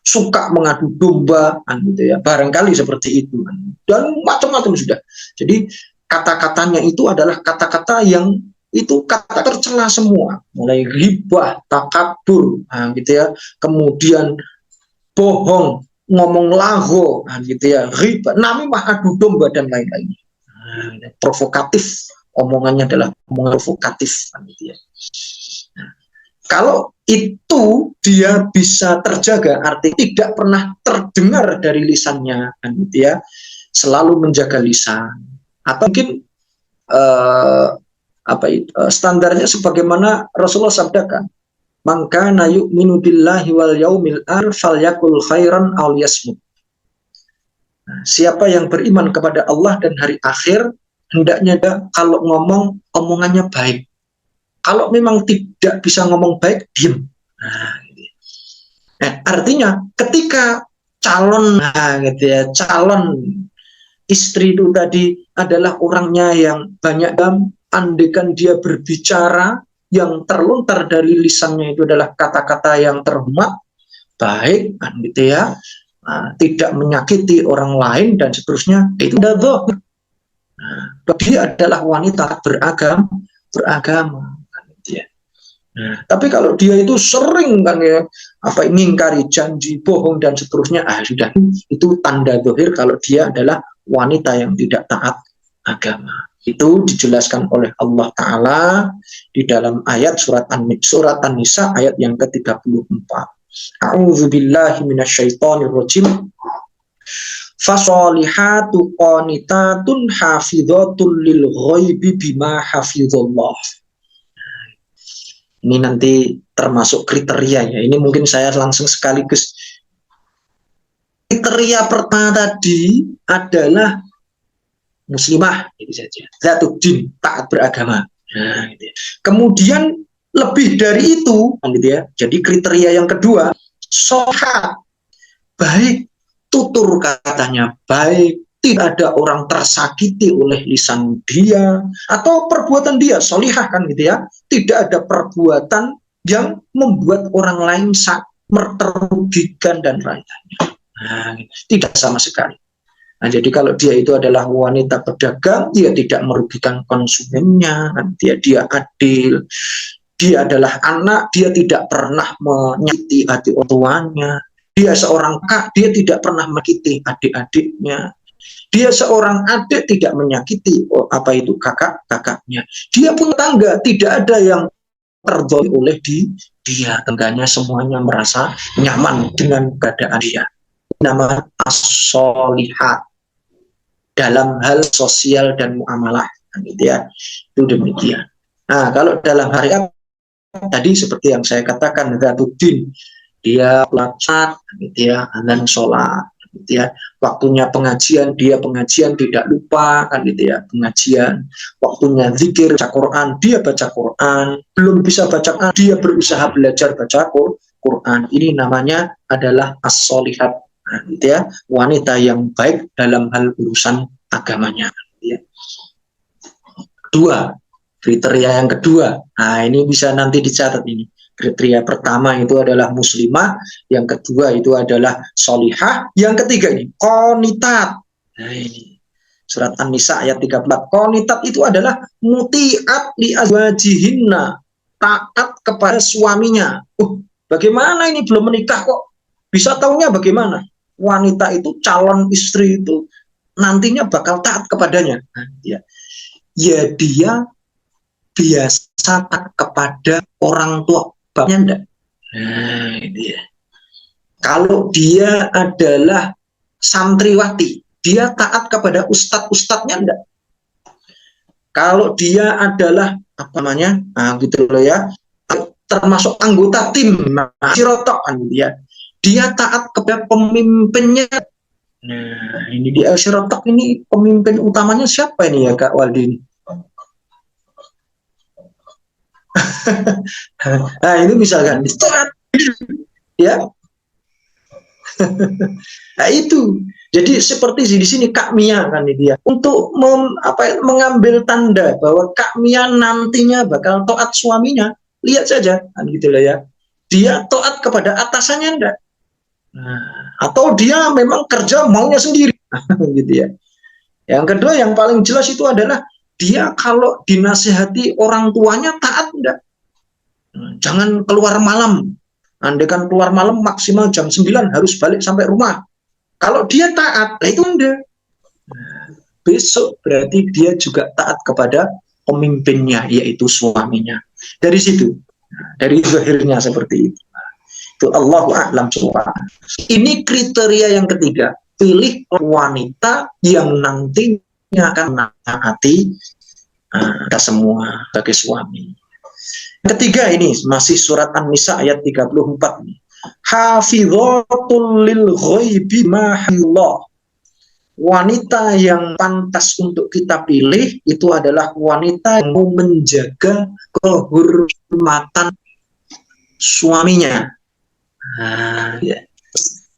suka mengadu domba, gitu ya, barangkali seperti itu, dan macam-macam sudah. Jadi kata-katanya itu adalah kata-kata yang itu kata tercela semua, mulai ghibah, takabur, gitu ya, kemudian bohong, ngomong lago, gitu ya, riba, namimah, adu domba, dan lain-lain. Provokatif, omongannya adalah omongan provokatif, gitu ya. Nah, kalau itu dia bisa terjaga, arti tidak pernah terdengar dari lisannya, gitu ya, selalu menjaga lisan, atau mungkin standarnya sebagaimana Rasulullah sabdakan, maka na yu'minu billahi wal yaumil akhir falyakul khairan aw liyasmut. Siapa yang beriman kepada Allah dan hari akhir, hendaknya kalau ngomong omongannya baik. Kalau memang tidak bisa ngomong baik, diam. Artinya ketika calon gitu ya, calon istri itu tadi adalah orangnya yang banyak andekan dia berbicara, yang terlontar dari lisannya itu adalah kata-kata yang terhormat, baik, gitu ya, tidak menyakiti orang lain dan seterusnya, itu adalah dia adalah wanita beragama, gitu ya. Nah, tapi kalau dia itu sering kan ya, mengingkari janji, bohong dan seterusnya, sudah, itu tanda zahir kalau dia adalah wanita yang tidak taat agama. Itu dijelaskan oleh Allah Ta'ala di dalam ayat surat An-Nisa ayat yang ke-34. A'udzubillahi minasyaitonirrajim. Fasolihatu qanitatun hafidhatul lil ghaibi bima hafizallah. Ini nanti termasuk kriterianya. Ini mungkin saya langsung sekaligus kriteria pertama tadi adalah muslimah, itu saja. Zatuddin, taat beragama. Nah, gitu ya. Kemudian lebih dari itu, gitu ya. Jadi kriteria yang kedua, sholat, baik tutur katanya baik, tidak ada orang tersakiti oleh lisan dia atau perbuatan dia, solihah kan gitu ya. Tidak ada perbuatan yang membuat orang lain merugikan dan lain-lainnya. Nah, tidak sama sekali. Nah, jadi kalau dia itu adalah wanita pedagang, dia tidak merugikan konsumennya, dia adil, dia adalah anak, dia tidak pernah menyakiti hati orang tuanya, dia seorang kakak, dia tidak pernah menyakiti adik-adiknya, dia seorang adik tidak menyakiti kakak-kakaknya, dia punya tangga, tidak ada yang terjadi oleh dia, tengganya semuanya merasa nyaman dengan keadaan dia. Nama as-solihat dalam hal sosial dan muamalah, gitu ya. Itu demikian. Nah, kalau dalam hari tadi seperti yang saya katakan, Zatuddin, dia sholat, gitu ya, dan sholat, gitu ya. Waktunya pengajian, dia pengajian tidak lupa, kan gitu ya, pengajian. Waktunya zikir, baca Quran, dia baca Quran. Belum bisa baca Quran, dia berusaha belajar baca Quran. Ini namanya adalah as-solihat. Nah, gitu ya, wanita yang baik dalam hal urusan agamanya. Gitu ya. Kedua, kriteria yang kedua. Nah, ini bisa nanti dicatat ini. Kriteria pertama itu adalah muslimah, yang kedua itu adalah solihah, yang ketiga ini qonitat. Nah, ini surat An-Nisa ayat 34. Qonitat itu adalah muti'at li azwajihinna, taat kepada suaminya. Bagaimana ini belum menikah kok? Bisa tahunya bagaimana? Wanita itu, calon istri itu nantinya bakal taat kepadanya. Nah, ya dia biasa taat kepada orang tua bapaknya enggak. Nah, itu ya. Kalau dia adalah santriwati, dia taat kepada ustadz-ustadznya enggak. Kalau dia adalah gitu loh ya, termasuk anggota tim, sirotok kan dia taat kepada pemimpinnya. Nah, ini di Al-Sirotok ini pemimpin utamanya siapa ini ya Kak Waldi? Nah, ini misalkan ya. Nah, itu. Jadi seperti di sini Kak Mia kan dia untuk mengambil tanda bahwa Kak Mia nantinya bakal taat suaminya. Lihat saja kan gitu lah ya. Dia taat kepada atasannya enggak? Nah, atau dia memang kerja maunya sendiri, gitu ya. Yang kedua yang paling jelas itu adalah dia kalau dinasihati orang tuanya taat enggak. Jangan keluar malam. Andai kan keluar malam maksimal jam 9 harus balik sampai rumah. Kalau dia taat, itu enggak. Nah, besok berarti dia juga taat kepada pemimpinnya, yaitu suaminya. Dari situ, dari zahirnya seperti itu. Itu Allahu a'lam bishawab. Ini kriteria yang ketiga. Pilih wanita yang nantinya akan menaati kita semua sebagai suami. Ketiga ini masih surat An-Nisa ayat 34 nih. Hafidhatul lil ghaibi ma halallah. Wanita yang pantas untuk kita pilih itu adalah wanita yang mau menjaga kehormatan suaminya. Nah, ya.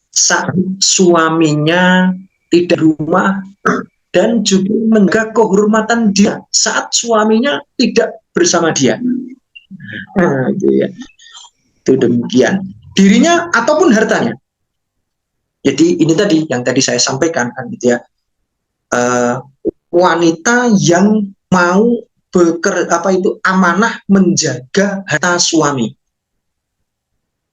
Saat suaminya tidak rumah dan juga menjaga kehormatan dia saat suaminya tidak bersama dia. Nah, itu ya. Itu demikian. Dirinya ataupun hartanya. Jadi ini tadi yang tadi saya sampaikan kan gitu ya. Wanita yang mau amanah menjaga harta suami.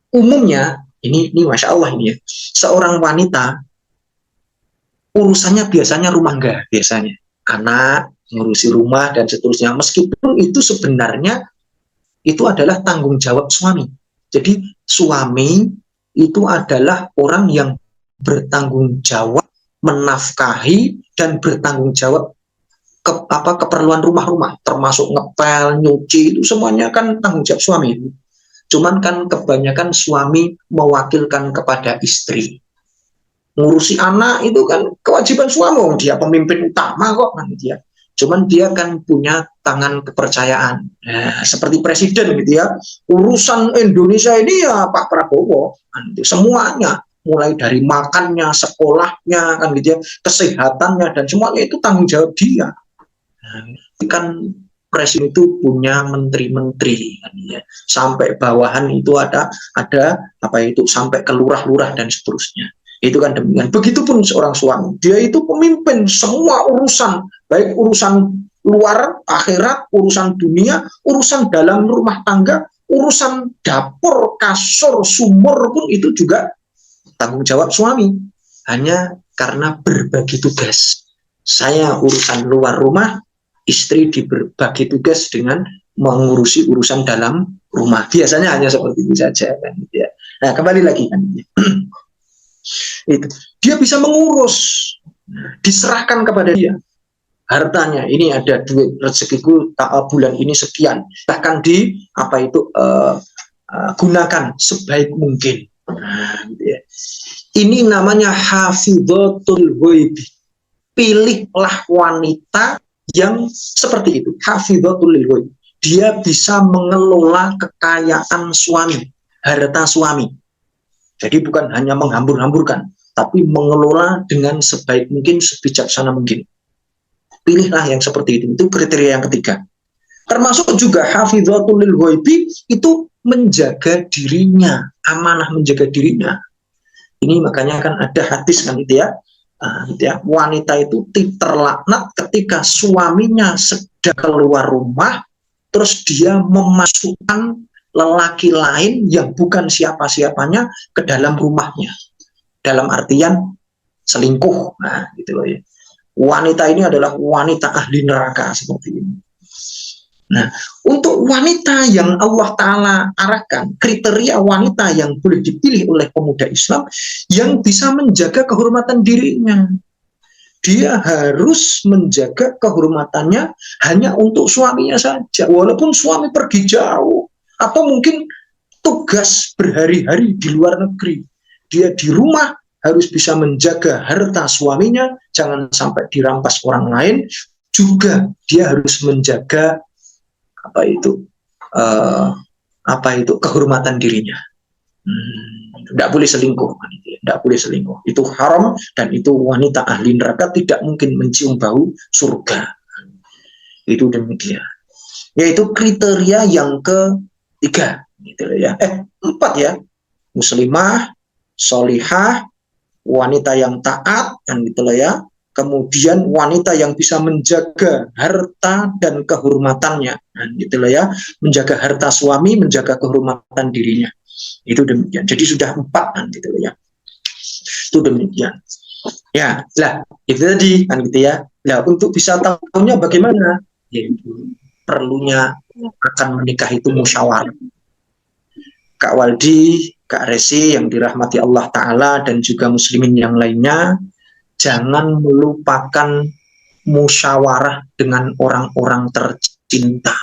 Umumnya ini masya Allah ini ya, seorang wanita urusannya biasanya rumah tangga, biasanya anak, ngurusi rumah dan seterusnya, meskipun itu sebenarnya itu adalah tanggung jawab suami. Jadi suami itu adalah orang yang bertanggung jawab menafkahi dan bertanggung jawab keperluan rumah-rumah, termasuk ngepel, nyuci, itu semuanya kan tanggung jawab suami. Cuman kan kebanyakan suami mewakilkan kepada istri. ngurusi anak itu kan kewajiban suami, dia pemimpin utama kok kan gitu ya. Cuman dia kan punya tangan kepercayaan, seperti presiden gitu ya. Urusan Indonesia ini ya Pak Prabowo, kan gitu. Semuanya, mulai dari makannya, sekolahnya, kan gitu ya, kesehatannya dan semuanya itu tanggung jawab dia. Kan presiden itu punya menteri-menteri, kan ya. Sampai bawahan itu ada apa itu sampai ke lurah-lurah dan seterusnya. Itu kan demikian. Begitupun seorang suami, dia itu pemimpin semua urusan, baik urusan luar akhirat, urusan dunia, urusan dalam rumah tangga, urusan dapur, kasur, sumur pun itu juga tanggung jawab suami. Hanya karena berbagi tugas. Saya urusan luar rumah, istri dibagi tugas dengan mengurusi urusan dalam rumah. Biasanya hanya seperti itu saja kan gitu ya. Nah, kembali lagi kan. Itu dia bisa mengurus, diserahkan kepada dia hartanya. Ini ada duit rezekiku bulan ini sekian, bahkan di apa itu gunakan sebaik mungkin. Gitu ya. Ini namanya hafidhatul ghaibi. Pilihlah wanita yang seperti itu, hafidhatul ghaib. Dia bisa mengelola kekayaan suami, harta suami. Jadi bukan hanya menghambur-hamburkan, tapi mengelola dengan sebaik mungkin, sebijaksana mungkin. Pilihlah yang seperti itu. Itu kriteria yang ketiga. Termasuk juga hafidhatul ghaibi itu menjaga dirinya, amanah menjaga dirinya. Ini makanya kan ada hadis kan gitu ya. Wanita itu terlaknat ketika suaminya sedang keluar rumah, terus dia memasukkan lelaki lain yang bukan siapa-siapanya ke dalam rumahnya, dalam artian selingkuh. Nah, gitu loh ya. Wanita ini adalah wanita ahli neraka seperti ini. Nah, untuk wanita yang Allah Ta'ala arahkan, kriteria wanita yang boleh dipilih oleh pemuda Islam yang bisa menjaga kehormatan dirinya. Dia harus menjaga kehormatannya hanya untuk suaminya saja, walaupun suami pergi jauh atau mungkin tugas berhari-hari di luar negeri. Dia di rumah harus bisa menjaga harta suaminya, jangan sampai dirampas orang lain. Juga dia harus menjaga kehormatan dirinya. Tidak boleh selingkuh, tidak boleh selingkuh. Itu haram dan itu wanita ahli neraka, tidak mungkin mencium bau surga. Itu demikian. Yaitu kriteria yang ketiga, gitu ya. 4 ya. Muslimah, solihah, wanita yang taat, kan gitu ya. Kemudian wanita yang bisa menjaga harta dan kehormatannya, kan gitu ya. Menjaga harta suami, menjaga kehormatan dirinya. Itu demikian. Jadi sudah 4 kan gitu ya. Itu demikian. Ya, lah itu tadi kan gitu ya. Nah, untuk bisa tahunya bagaimana? Yaitu perlunya akan menikah itu musyawarah. Kak Waldi, Kak Resi yang dirahmati Allah Ta'ala dan juga muslimin yang lainnya, jangan melupakan musyawarah dengan orang-orang tercinta.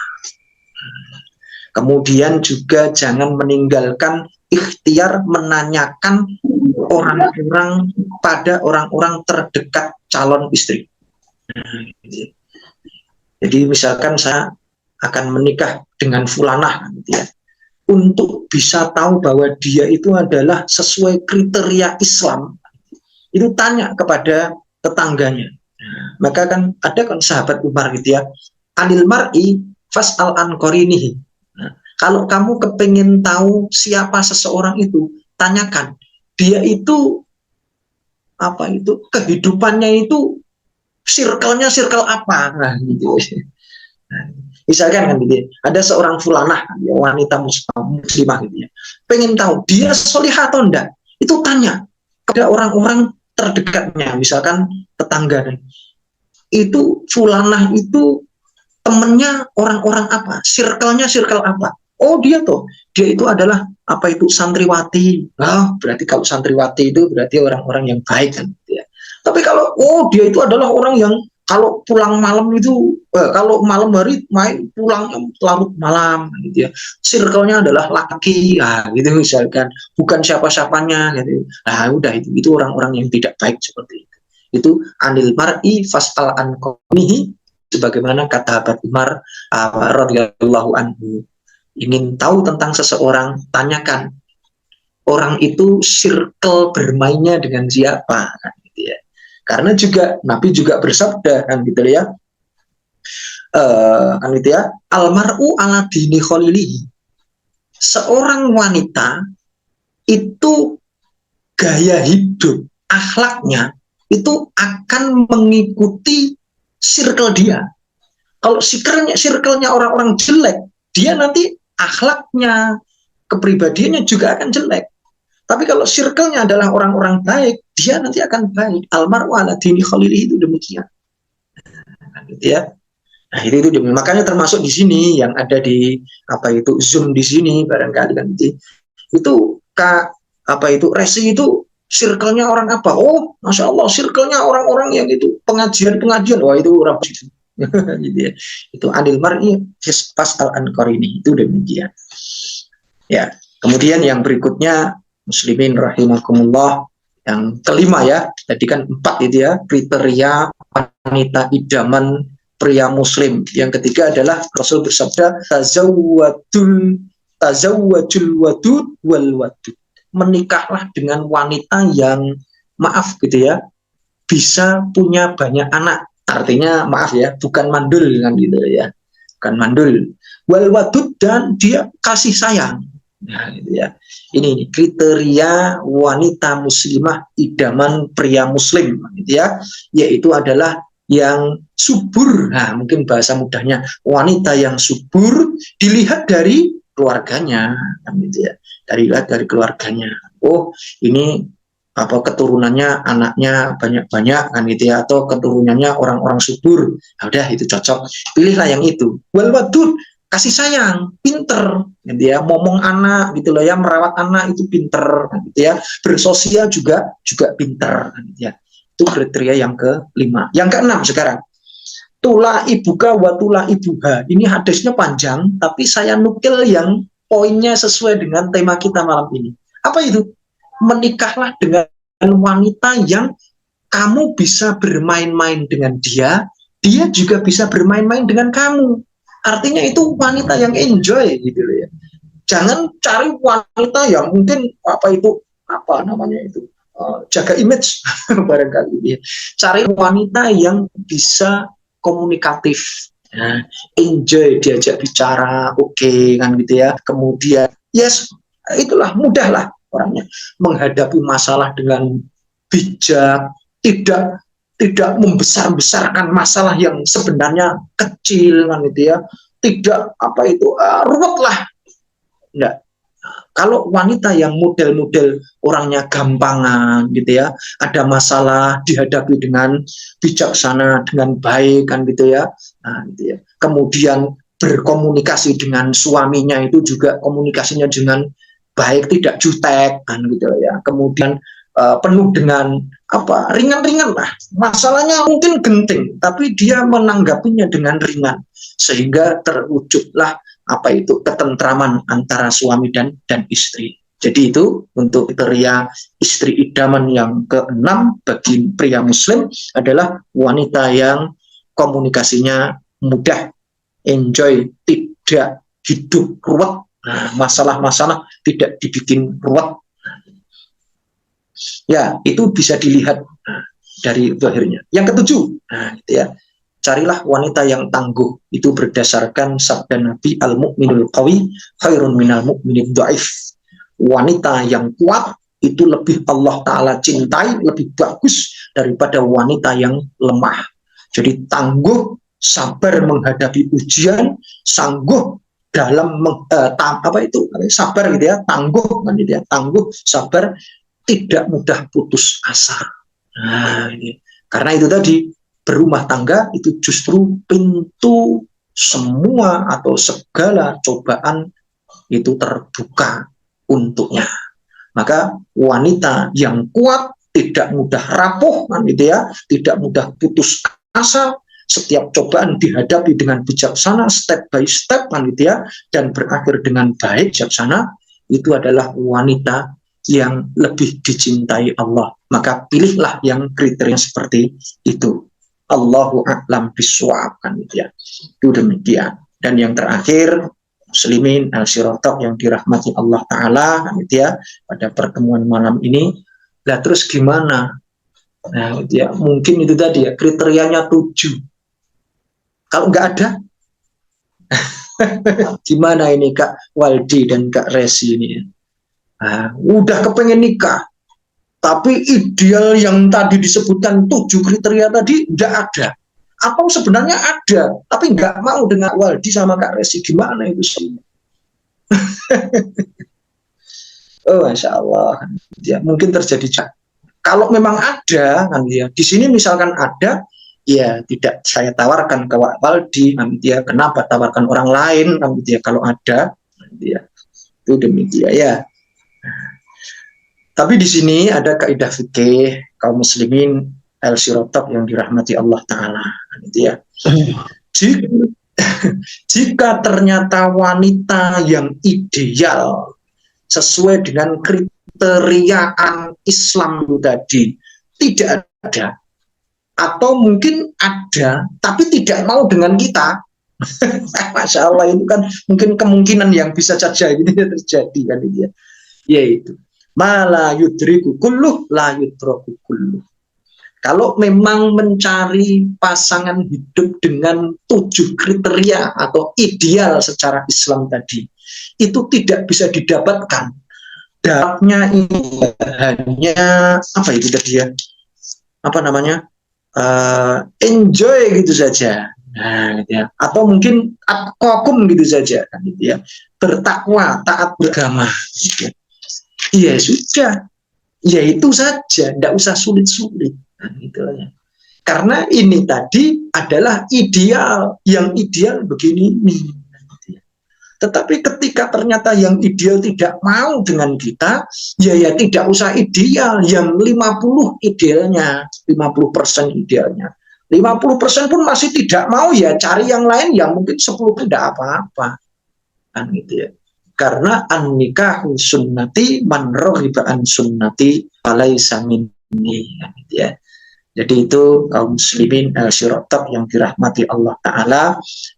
Kemudian juga jangan meninggalkan ikhtiar menanyakan orang-orang pada orang-orang terdekat calon istri. Jadi misalkan saya akan menikah dengan fulanah, gitu ya. Untuk bisa tahu bahwa dia itu adalah sesuai kriteria Islam, itu tanya kepada tetangganya. Maka kan ada kan sahabat Umar gitu ya, anil mar'i fas'al an qarinihi. Kalau kamu kepengen tahu siapa seseorang itu, tanyakan dia itu apa itu kehidupannya itu circle-nya circle apa. Nah, gitu. Misalkan kan gitu, ada seorang fulanah, wanita muslimah gitu ya, pengen tahu dia solihah atau enggak, itu tanya kepada orang-orang terdekatnya, misalkan tetangga, itu fulanah itu temennya orang-orang apa, circle-nya circle apa. Oh dia itu adalah apa itu santriwati. Nah, berarti kalau santriwati itu berarti orang-orang yang baik kan gitu ya. Tapi kalau dia itu adalah orang yang kalau pulang malam itu kalau malam hari main pulang larut malam gitu ya. Circle-nya adalah laki, gitu misalkan, bukan siapa-siapanya gitu. Nah, udah itu orang-orang yang tidak baik seperti itu. Itu anil mar'i fas'al an qawmihi, sebagaimana kata Abu Umar radhiyallahu anhu. Ingin tahu tentang seseorang, tanyakan orang itu circle bermainnya dengan siapa, gitu ya. Karena juga Nabi juga bersabda kan gitu ya, almar'u ala dini khalilihi. Seorang wanita itu gaya hidup, akhlaknya itu akan mengikuti circle dia. Kalau circle-nya orang-orang jelek, dia nanti akhlaknya, kepribadiannya juga akan jelek. Tapi kalau circle-nya adalah orang-orang baik, dia nanti akan baik. Almaru ala dini khalilihi, itu demikian. Gitu ya. Nah, itu demikian. Makanya termasuk di sini yang ada di Zoom di sini barangkali kan itu Resi itu circle-nya orang apa? Oh, Masya Allah, circle-nya orang-orang yang itu pengajian. Wah, itu orang gitu ya. Itu anil mar'i fas'al an qarini, itu demikian. Ya, kemudian yang berikutnya muslimin rahimakumullah, yang kelima ya, tadi kan 4 itu ya, kriteria wanita idaman pria muslim. Yang ketiga adalah Rasul bersabda, tazawwajul wadud wal wadud. Menikahlah dengan wanita yang maaf gitu ya, bisa punya banyak anak. Artinya maaf ya, bukan mandul kan gitu ya. Bukan mandul. Wal wadud, dan dia kasih sayang. Nah, gitu ya. Ini kriteria wanita muslimah idaman pria muslim gitu ya, yaitu adalah yang subur. Nah, mungkin bahasa mudahnya wanita yang subur dilihat dari keluarganya kan gitu ya. Dilihat dari keluarganya. Oh, ini keturunannya anaknya banyak-banyak kan gitu ya, atau keturunannya orang-orang subur. Nah, udah itu cocok. Pilihlah yang itu. Wal wadud, kasih sayang, pinter, gitu ya, ngomong anak, gitu loh ya, merawat anak itu pinter, gitu ya, bersosial juga pinter, gitu ya. Itu kriteria yang kelima. Yang keenam sekarang, tula ibuka wa tula ibuha. Ini hadisnya panjang, tapi saya nukil yang poinnya sesuai dengan tema kita malam ini. Apa itu? Menikahlah dengan wanita yang kamu bisa bermain-main dengan dia, dia juga bisa bermain-main dengan kamu. Artinya itu wanita yang enjoy gitu ya. Jangan cari wanita yang mungkin jaga image barangkali ya. Cari wanita yang bisa komunikatif, ya, enjoy diajak bicara, oke, kan gitu ya. Kemudian itulah mudahlah orangnya menghadapi masalah dengan bijak, tidak membesar-besarkan masalah yang sebenarnya kecil kan gitu ya, tidak ruwet lah. Enggak. Kalau wanita yang model-model orangnya gampangan gitu ya, ada masalah dihadapi dengan bijaksana, dengan baik kan gitu ya. Nah, gitu ya. Kemudian berkomunikasi dengan suaminya itu juga komunikasinya dengan baik, tidak jutek kan gitu ya. Kemudian penuh dengan ringan-ringan lah. Masalahnya mungkin genting, tapi dia menanggapinya dengan ringan, sehingga terwujudlah ketentraman antara suami dan istri. Jadi itu untuk kriteria istri idaman yang keenam bagi pria muslim adalah wanita yang komunikasinya mudah, enjoy, tidak hidup ruwet. Nah, masalah-masalah tidak dibikin ruwet. Ya, itu bisa dilihat dari zahirnya. Yang ketujuh, gitu ya, carilah wanita yang tangguh. Itu berdasarkan sabda Nabi, al-mu'minul qawi khairun minal mu'minid dhaif. Wanita yang kuat itu lebih Allah Ta'ala cintai, lebih bagus daripada wanita yang lemah. Jadi tangguh, sabar menghadapi ujian, sanggup dalam sabar gitu ya, tangguh kan gitu ya, tangguh, sabar, tidak mudah putus asa. Nah, ini karena itu tadi, berumah tangga itu justru pintu semua atau segala cobaan itu terbuka untuknya. Maka wanita yang kuat tidak mudah rapuh kan gitu ya, tidak mudah putus asa, setiap cobaan dihadapi dengan bijaksana, step by step, panitia, dan berakhir dengan baik, bijaksana, itu adalah wanita yang lebih dicintai Allah. Maka pilihlah yang kriteria seperti itu. Allahu a'lam bishawab, panitia. Itu demikian. Dan yang terakhir, muslimin al-sirotok yang dirahmati Allah Ta'ala, panitia, pada pertemuan malam ini. Lah terus gimana? Nah, ya, mungkin itu tadi ya, kriterianya 7. Kalau nggak ada, gimana ini Kak Waldi dan Kak Resi ini? Nah, udah kepengen nikah, tapi ideal yang tadi disebutkan 7 kriteria tadi nggak ada. Atau sebenarnya ada, tapi nggak mau dengan Waldi sama Kak Resi. Gimana itu sih? Oh, Masya Allah. Ya, mungkin terjadi. Kalau memang ada, kan ya, di sini misalkan ada, ya tidak saya tawarkan ke Waldi, dia kenapa tawarkan orang lain, dia kalau ada, dia itu demikian ya. Tapi di sini ada kaidah fikih kaum muslimin al-sirotok yang dirahmati Allah Ta'ala, dia. Jika ternyata wanita yang ideal sesuai dengan kriteria Islam tadi tidak ada, atau mungkin ada tapi tidak mau dengan kita, Masya Allah, itu kan mungkin kemungkinan yang bisa saja ini terjadi kan, dia yaitu mala yudriku kulluh la yudraku kulluh. Kalau memang mencari pasangan hidup dengan 7 kriteria atau ideal secara Islam tadi, itu tidak bisa didapatkan. Dapatnya ini hanya apa itu tadi ya? Apa namanya? Enjoy gitu saja. Nah, gitu ya. Atau mungkin atqakum gitu saja, kan, gitu ya. Bertakwa, taat beragama. Gitu ya. Ya sudah, ya itu saja, tidak usah sulit-sulit. Nah, gitu ya. Karena ini tadi adalah ideal, yang ideal begini ini. Tetapi ketika ternyata yang ideal tidak mau dengan kita, ya tidak usah ideal, yang 50 idealnya, 50% idealnya. 50% pun masih tidak mau, ya cari yang lain yang mungkin 10 tidak apa-apa. Kan gitu ya. Karena an-nikahu sunnati man raghiba an sunnati falaysa minni, kan gitu ya. Jadi itu kaum muslimin al-sirotok yang dirahmati Allah Ta'ala,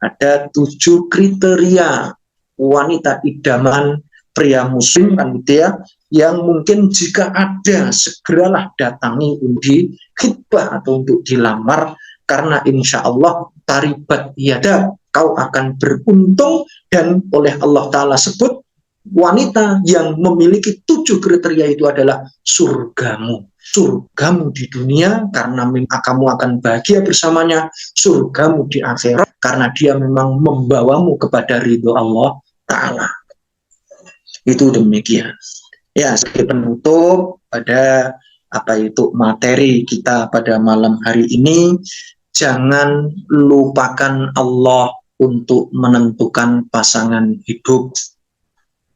ada 7 kriteria wanita idaman pria muslim, kan gitu ya, yang mungkin jika ada segeralah datangi undi khitbah atau untuk dilamar, karena insya Allah taribat yada, kau akan beruntung. Dan oleh Allah Ta'ala sebut wanita yang memiliki 7 kriteria itu adalah surgamu di dunia karena kamu akan bahagia bersamanya, surgamu di akhirat karena dia memang membawamu kepada ridho Allah Ta'ala. Itu demikian. Ya, sebagai penutup pada apa itu materi kita pada malam hari ini, jangan lupakan Allah untuk menentukan pasangan hidup,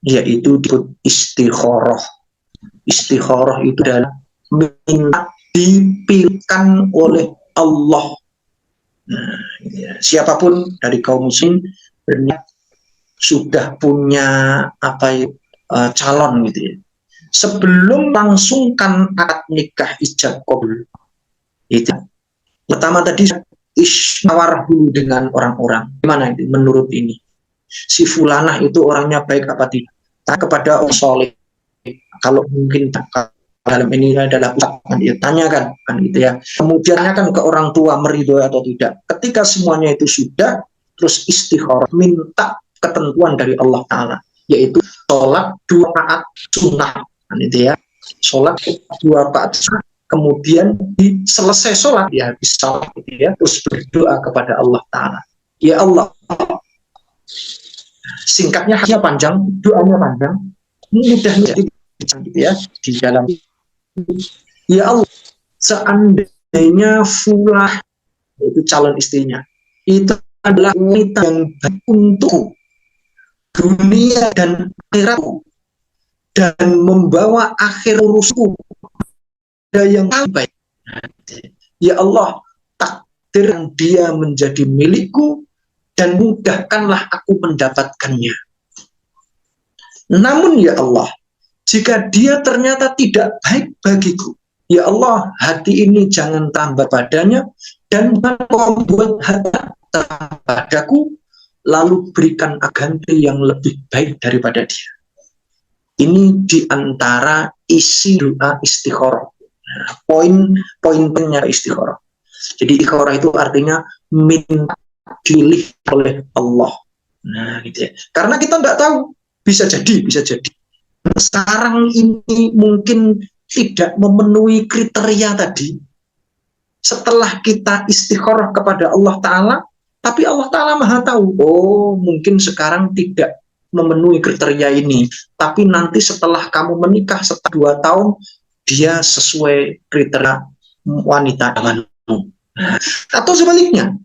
yaitu disebut istikharah. Istikharah itu adalah minta dipilihkan oleh Allah. Nah, ya, siapapun dari kaum muslim berniat sudah punya calon gitu ya, sebelum langsungkan akad nikah ijab qabul, itu pertama tadi isyawar dulu dengan orang-orang, gimana itu menurut ini si fulanah itu orangnya baik apa tidak, kepada orang soleh. Kalau mungkin dalam ini adalah usaha, dia tanyakan, kan gitu ya. Kemudian tanyakan ke orang tua meridhoi atau tidak. Ketika semuanya itu sudah, terus istikharah, minta ketentuan dari Allah Ta'ala, yaitu sholat 2 rakaat sunnah, kan gitu ya. Sholat 2 rakaat sunnah, kemudian selesai sholat ya habis sholat gitu ya, terus berdoa kepada Allah Ta'ala, ya Allah, singkatnya hanya panjang, doanya panjang, mudahnya gitu ya, di dalam, ya Allah, seandainya fulah itu calon istrinya itu adalah wanita yang baik untuk dunia dan akhiratku, dan membawa akhir urusku yang baik, ya Allah, takdirkan dia menjadi milikku dan mudahkanlah aku mendapatkannya. Namun ya Allah, jika dia ternyata tidak baik bagiku, ya Allah, hati ini jangan tambah padanya dan membuat hati padaku, lalu berikan ganti yang lebih baik daripada dia. Ini diantara isi doa istikharah. Nah, poin-poinnya istikharah. Jadi istikharah itu artinya minta dipilih oleh Allah. Nah, gitu ya. Karena kita nggak tahu, bisa jadi. Sekarang ini mungkin tidak memenuhi kriteria tadi. Setelah kita istikharah kepada Allah Ta'ala, tapi Allah Ta'ala Maha tahu, oh mungkin sekarang tidak memenuhi kriteria ini, tapi nanti setelah kamu menikah setelah 2 tahun, dia sesuai kriteria wanita denganmu. Atau sebaliknya,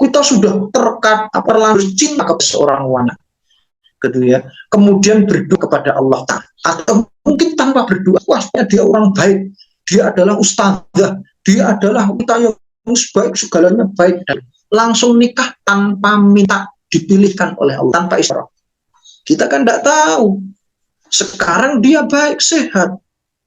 kita sudah terlanjur cinta kepada seorang wanita, gitu ya. Kemudian berdoa kepada Allah Ta'ala, atau mungkin tanpa berdoa, wah dia orang baik, dia adalah ustazah, dia adalah wanita yang baik, segalanya baik, dan langsung nikah tanpa minta dipilihkan oleh Allah, tanpa isyarat. Kita kan tidak tahu. Sekarang dia baik, sehat.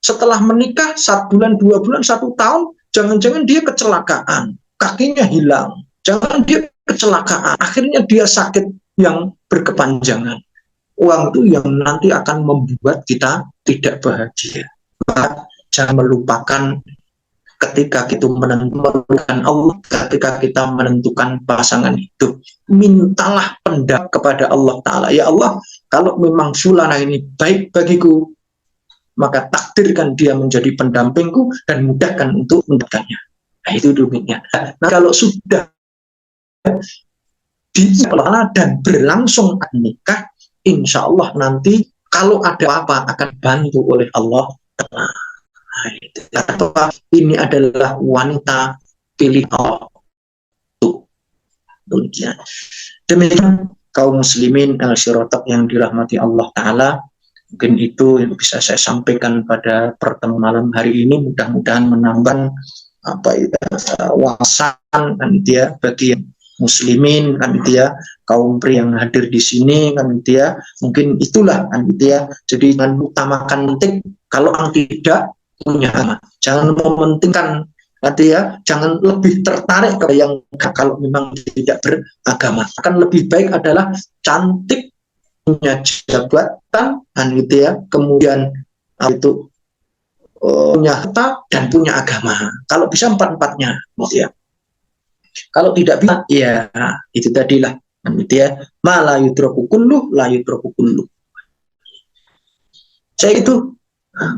Setelah menikah 1 bulan, 2 bulan, 1 tahun, jangan-jangan dia kecelakaan, kakinya hilang. Jangan dia kecelakaan, akhirnya dia sakit yang berkepanjangan. Uang itu yang nanti akan membuat kita tidak bahagia. Maka jangan melupakan ketika kita menentukan Allah, ketika kita menentukan pasangan hidup, mintalah pendapat kepada Allah Ta'ala. Ya Allah, kalau memang fulana ini baik bagiku, maka takdirkan dia menjadi pendampingku dan mudahkan untuk mendapatkannya. Nah, itu demikian. Nah, kalau sudah diikhlas dan berlangsung nikah, insya Allah nanti kalau ada apa akan bantu oleh Allah Ta'ala. Nah, itu. Atau ini adalah wanita pilih Allah. Demikian kaum muslimin al-syiratak yang dirahmati Allah Ta'ala. Mungkin itu yang bisa saya sampaikan pada pertemuan malam hari ini. Mudah-mudahan menambah wawasan kan dia bagi muslimin kan dia, kaum pria yang hadir di sini kan dia. Mungkin itulah kan dia. Jadi jangan utamakan penting kalau orang tidak punya agama. Jangan mementingkan nanti ya, jangan lebih tertarik ke yang kalau memang tidak beragama. Akan lebih baik adalah cantik, punya jabatan dan gitu ya, kemudian itu punya harta dan punya agama. Kalau bisa 4-4-nya gitu ya. Kalau tidak bisa, ya itu tadilah gitu ya. Ma la yudraku kulluh, la yudraku kulluh. Saya itu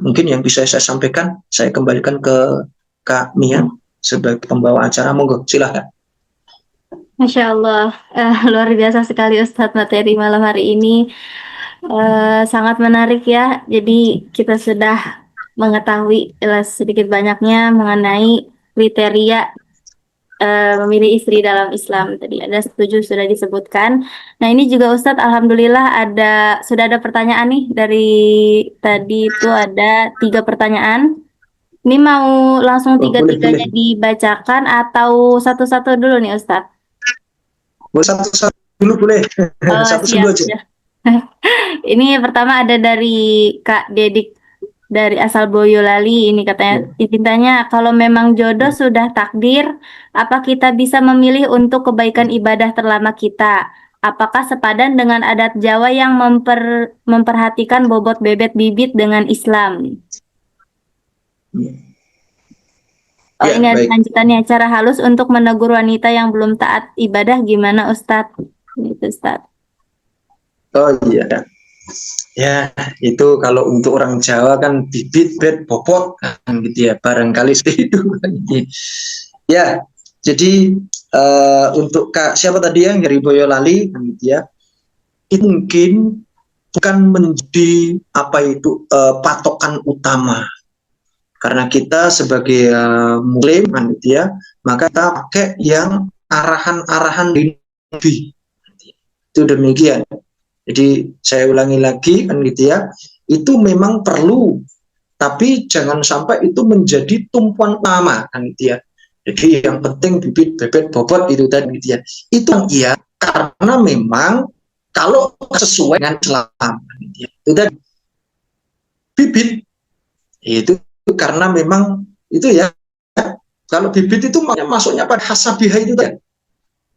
mungkin yang bisa saya sampaikan. Saya kembalikan ke Kak Mia sebagai pembawa acara. Monggo, silakan. Masya Allah, luar biasa sekali Ustadz materi malam hari ini. Sangat menarik ya. Jadi kita sudah mengetahui sedikit banyaknya mengenai kriteria memilih istri dalam Islam. Tadi ada 7 sudah disebutkan. Nah ini juga Ustadz, alhamdulillah sudah ada pertanyaan nih dari tadi itu ada 3 pertanyaan. Ini mau langsung 3-3-nya dibacakan atau satu-satu dulu nih Ustadz? Boleh satu-satu dulu boleh. Satu-satu aja. Ini pertama ada dari Kak Dedik dari asal Boyolali. Ini katanya, cintanya kalau memang jodoh sudah takdir, apa kita bisa memilih untuk kebaikan ibadah terlama kita? Apakah sepadan dengan adat Jawa yang memperhatikan bobot bebet bibit dengan Islam? Ya, ini ada baik. lanjutannya, cara halus untuk menegur wanita yang belum taat ibadah gimana Ustadz? Itu Ustadz. Oh iya. Ya, itu kalau untuk orang Jawa kan bibit, bet, bobot kan gitu ya, barangkali seperti itu. Ya, jadi untuk Kak siapa tadi yang dari Boyolali kan gitu ya, itu mungkin bukan menjadi patokan utama, karena kita sebagai muslim kan gitu ya, maka kita pakai yang arahan-arahan dari Nabi. Itu demikian. Jadi saya ulangi lagi kan gitu ya, itu memang perlu, tapi jangan sampai itu menjadi tumpuan utama kan gitu ya. Jadi yang penting bibit, bebet, bobot itu tadi gitu ya. Itu yang iya karena memang kalau sesuai dengan Islam gitu ya. Itu tadi bibit itu karena memang itu ya. Kalau bibit itu masuknya pada hasabiha itu tadi.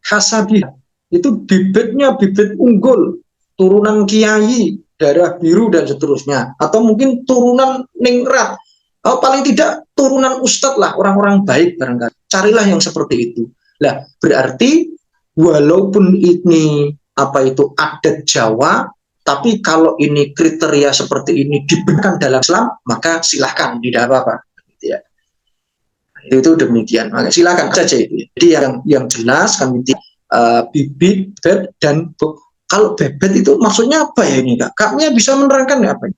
Hasabiha itu bibitnya bibit unggul, turunan kiai, darah biru dan seterusnya, atau mungkin turunan ningrat. Paling tidak turunan ustadz lah, orang-orang baik barangkali. Carilah yang seperti itu. Lah, berarti walaupun ini adat Jawa, tapi kalau ini kriteria seperti ini dibenarkan dalam Islam, maka silahkan, tidak apa-apa. Gitu ya. Itu demikian. Maka silahkan saja itu. Jadi yang jelas kami bibit, bebet, dan kalau bebet itu maksudnya apa ya ini Kak? Kaknya bisa menerangkan apa?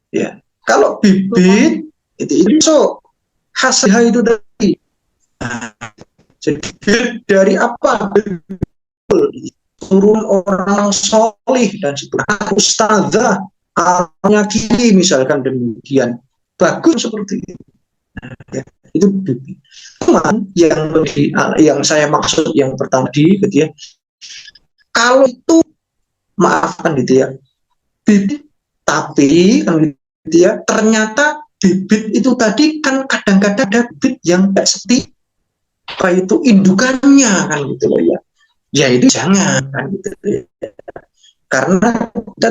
Ya. Kalau bibit itu so hasilnya itu dari jadi dari apa? Turun orang solih dan seterusnya, ustazah, alnya kiri misalkan demikian, bagus seperti itu. Ya, itu bibit. Cuman yang saya maksud yang pertama gitu ya, kalau itu maafkan gitu ya, bibit tapi kan gitu ya, ternyata bibit itu tadi kan kadang-kadang ada bibit yang tidak seperti indukannya kan gitu loh ya. Ya itu jangan kan gitu ya. Karena kita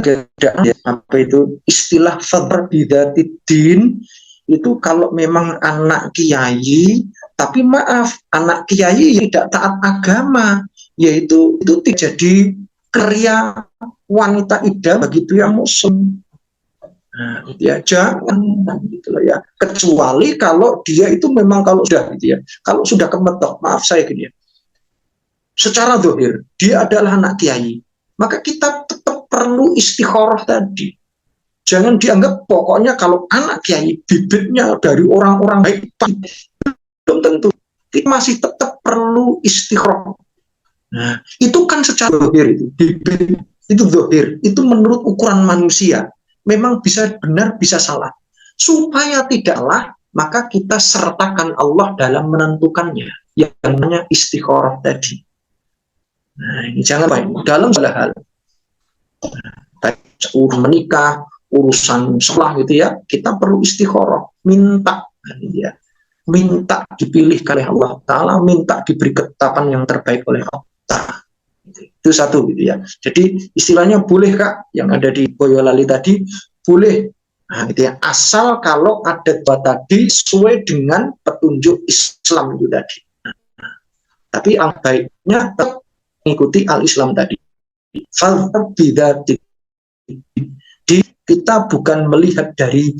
ada istilah fadr bidatidin itu kalau memang anak kiai, tapi maaf anak kiai yang tidak taat agama, yaitu itu tidak jadi karya wanita idaman begitu yang muslim. Nah, ya jangan gitu loh ya. Kecuali kalau dia itu memang kalau sudah gitu ya, kalau sudah kemetok, maaf saya gini ya. Secara zahir dia adalah anak kiai, maka kita tetap perlu istikharah tadi. Jangan dianggap pokoknya kalau anak kiai bibitnya dari orang-orang baik, belum tentu. Kita masih tetap perlu istikharah. Nah, itu kan secara zahir itu, bibit itu zahir, itu menurut ukuran manusia. Memang bisa benar, bisa salah. Supaya tidaklah, maka kita sertakan Allah dalam menentukannya. Yang namanya istikharah tadi. Nah, ini jangan lupa dalam segala hal. Urusan menikah, urusan sekolah gitu ya, kita perlu istikharah. Minta, gitu ya. Minta dipilih oleh Allah Ta'ala, minta diberi ketetapan yang terbaik oleh Allah Ta'ala. Itu satu gitu ya. Jadi istilahnya boleh Kak yang ada di Boyolali tadi boleh. Nah, gitu ya. Asal kalau adat tadi sesuai dengan petunjuk Islam itu tadi. Nah, tapi yang baiknya tetap mengikuti al-Islam tadi. Kita bukan melihat dari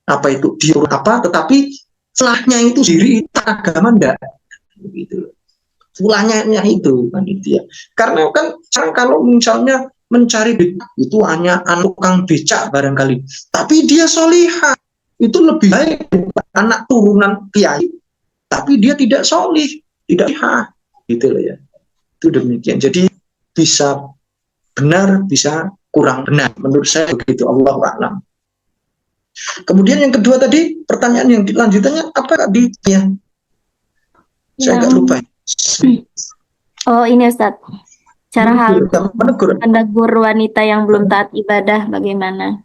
tetapi celahnya itu diri agama enggak gitu. Tulahnya itu kan gitu ya. Karena kan sekarang kalau misalnya mencari itu hanya tukang becak barangkali, tapi dia solihah, itu lebih baik anak turunan kiai, tapi dia tidak solih, tidak gitu loh ya. Itu demikian. Jadi bisa benar, bisa kurang benar. Menurut saya begitu. Allahu a'lam. Kemudian yang kedua tadi pertanyaan yang lanjutannya apa ya? Saya nggak lupa. Oh ini Ustadz, cara halus menegur wanita yang belum taat ibadah bagaimana?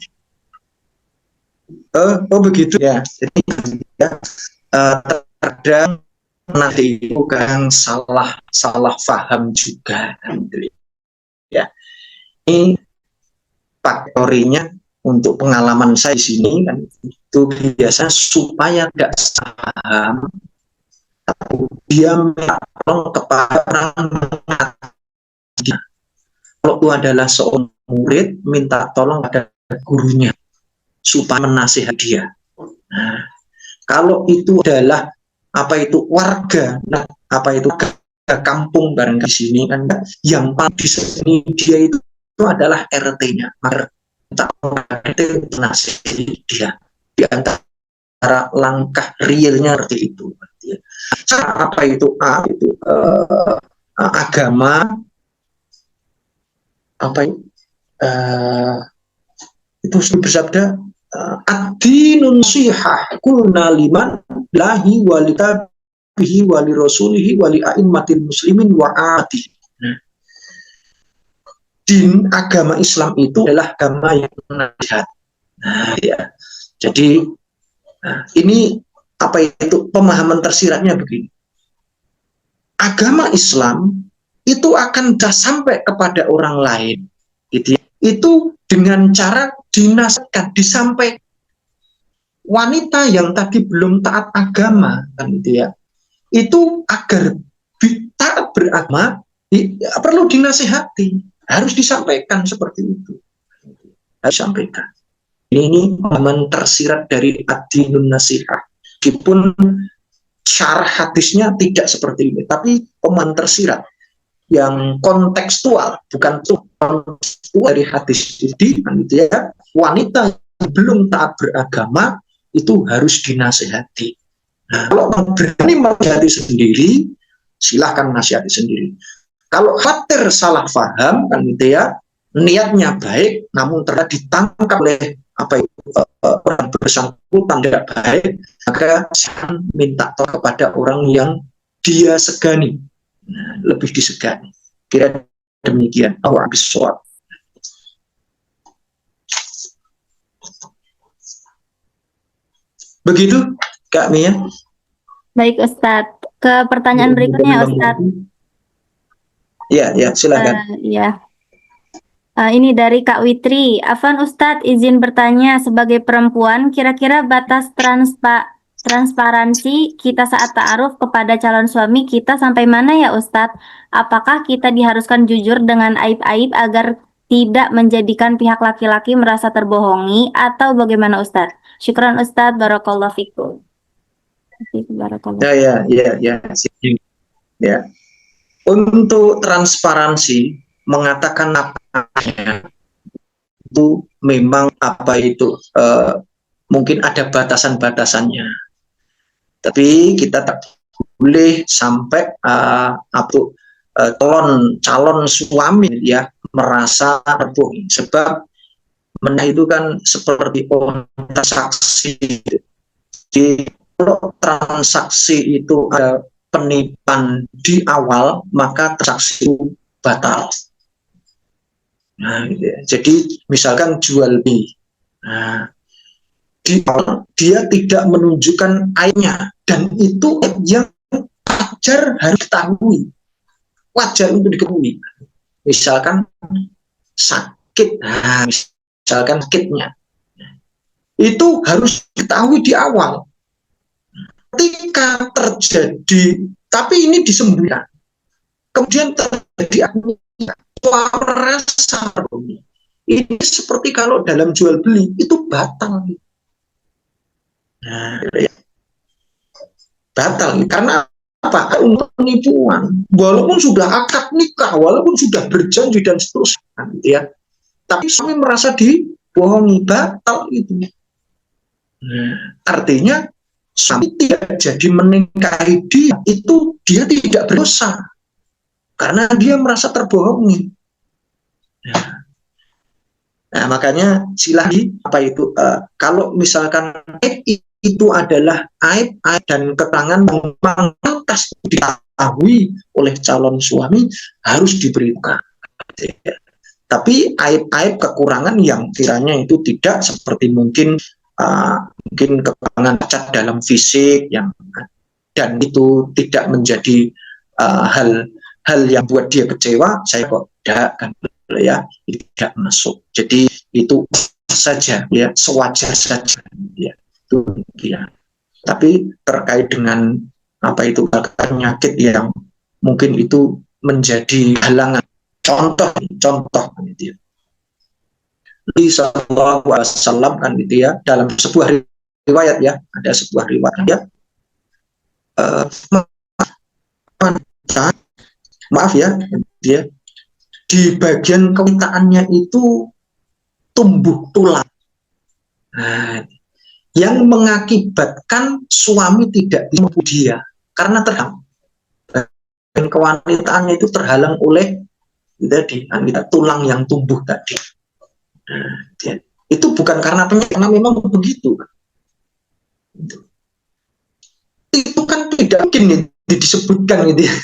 Oh begitu ya. Jadi terkadang nanti bukan salah paham juga. Ya, ini faktorinya untuk pengalaman saya di sini kan itu biasa supaya tidak paham. Dia minta tolong kepada orang kalau itu adalah seorang murid minta tolong pada gurunya supaya menasihati dia. Nah, kalau itu adalah warga, kampung barangkali di sini kan yang paling di sini dia itu adalah RT-nya. Maka RT menasihati dia di antara langkah realnya seperti itu. Agama itu bersabda ad-dinun nasihah kulna liman lahi walitabihi wali rasulihi wali a'immatil muslimin wa ati. Din agama Islam itu adalah agama yang nasihat. Ya. Jadi ini apa itu pemahaman tersiratnya begini. Agama Islam itu akan sampai kepada orang lain, gitu ya. Itu dengan cara dinasihatkan, disampaikan. Wanita yang tadi belum taat agama, kan gitu ya, itu agar taat beragama perlu dinasihati, harus disampaikan seperti itu, harus disampaikan. Ini pemahaman tersirat dari ad-dinun nasihah. Meskipun syarah hadisnya tidak seperti ini, tapi pemahaman tersirat yang kontekstual, bukan kontekstual dari hadis ini, kan gitu ya. Wanita yang belum taat beragama itu harus dinasihati. Nah, kalau berani menasihati sendiri, silahkan nasihati sendiri. Kalau khawatir salah paham, kan gitu ya, niatnya baik, namun ternyata ditangkap oleh orang bersangkutan tidak baik, maka saya minta tolong kepada orang yang dia segani, lebih disegani. Kira demikian. Habis sholat. Begitu, Kak Mia. Baik Ustadz, ke pertanyaan berikutnya Ustadz. Ya, silakan. Ini dari Kak Witri. Afan Ustadz, izin bertanya, sebagai perempuan, kira-kira batas transparansi kita saat ta'aruf kepada calon suami kita sampai mana ya Ustadz? Apakah kita diharuskan jujur dengan aib-aib agar tidak menjadikan pihak laki-laki merasa terbohongi, atau bagaimana Ustadz? Syukran Ustadz, barakallahu fikum. Ya. Untuk transparansi, mengatakan apa itu memang mungkin ada batasan-batasannya. Tapi kita tak boleh sampai calon suami ya merasa terbohongi, sebab itu kan seperti transaksi. Jadi kalau transaksi itu ada penipuan di awal, maka transaksi itu batal. Nah, gitu ya. Jadi misalkan jual beli, di awal dia tidak menunjukkan aibnya, dan itu yang wajar harus diketahui, wajar untuk diketahui. Misalkan sakit, misalkan sakitnya itu harus diketahui di awal. Ketika terjadi, tapi ini disembunyikan, kemudian terjadi rasa ini seperti kalau dalam jual beli itu batal. Nah, ya. Batal karena apa? Untuk penipuan, walaupun sudah akad nikah, walaupun sudah berjanji dan seterusnya, gitu ya. Tapi suami merasa dibohongi, batal itu. Nah, artinya suami tidak jadi menikahi dia, itu dia tidak berdosa karena dia merasa terbohongi. Nah, makanya silahkan kalau misalkan aib itu adalah aib dan keterangan yang pantas diketahui oleh calon suami, harus diberikan. Tapi aib-aib kekurangan yang kiranya itu tidak seperti mungkin kekurangan cacat dalam fisik dan itu tidak menjadi hal yang buat dia kecewa, saya kok tidak kan ya, tidak masuk. Jadi itu saja ya, sewajar saja ya, itu ya. Tapi terkait dengan penyakit yang mungkin itu menjadi halangan, contoh gitu ya. Nabi sallallahu alaihi wasallam kan gitu ya, dalam sebuah riwayat ya, ada sebuah riwayat ya, maaf ya, dia di bagian kewanitaannya itu tumbuh tulang, yang mengakibatkan suami tidak dimampu dia karena terhalang. Dan kewanitaannya itu terhalang oleh tadi tulang yang tumbuh tadi. Itu bukan karena penyakit, karena memang begitu. Itu kan tidak mungkin disebutkan gitu ya.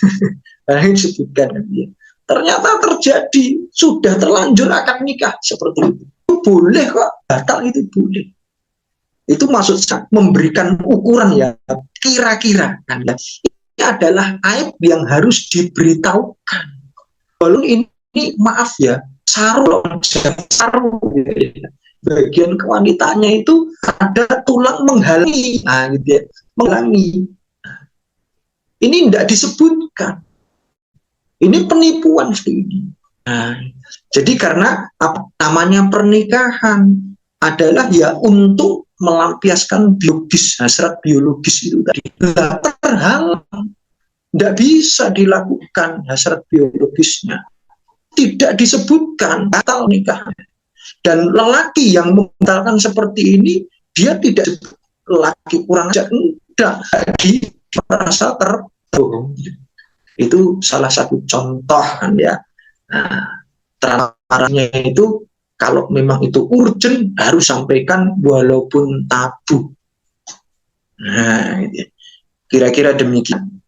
Disebutkan gitu ya. Ternyata terjadi, sudah terlanjur akad nikah seperti itu. Boleh kok, batal itu boleh. Itu maksud saya memberikan ukuran ya, kira-kira kan ya. Ini adalah aib yang harus diberitahukan. Walaupun ini maaf ya, saru gitu ya. Bagian kewanitanya itu ada tulang menghalangi, gitu ya, menghalangi. Ini tidak disebutkan. Ini penipuan ini. Jadi karena namanya pernikahan adalah ya untuk melampiaskan biologis, hasrat biologis itu tadi. Terhalang, tidak bisa dilakukan hasrat biologisnya. Tidak disebutkan batal nikah. Dan lelaki yang membatalkan seperti ini, dia tidak lelaki kurang ajar, tidak lagi merasa terbohong. Itu salah satu contoh kan ya. Nah, caranya itu kalau memang itu urgent harus sampaikan walaupun tabu. Nah, kira-kira demikian.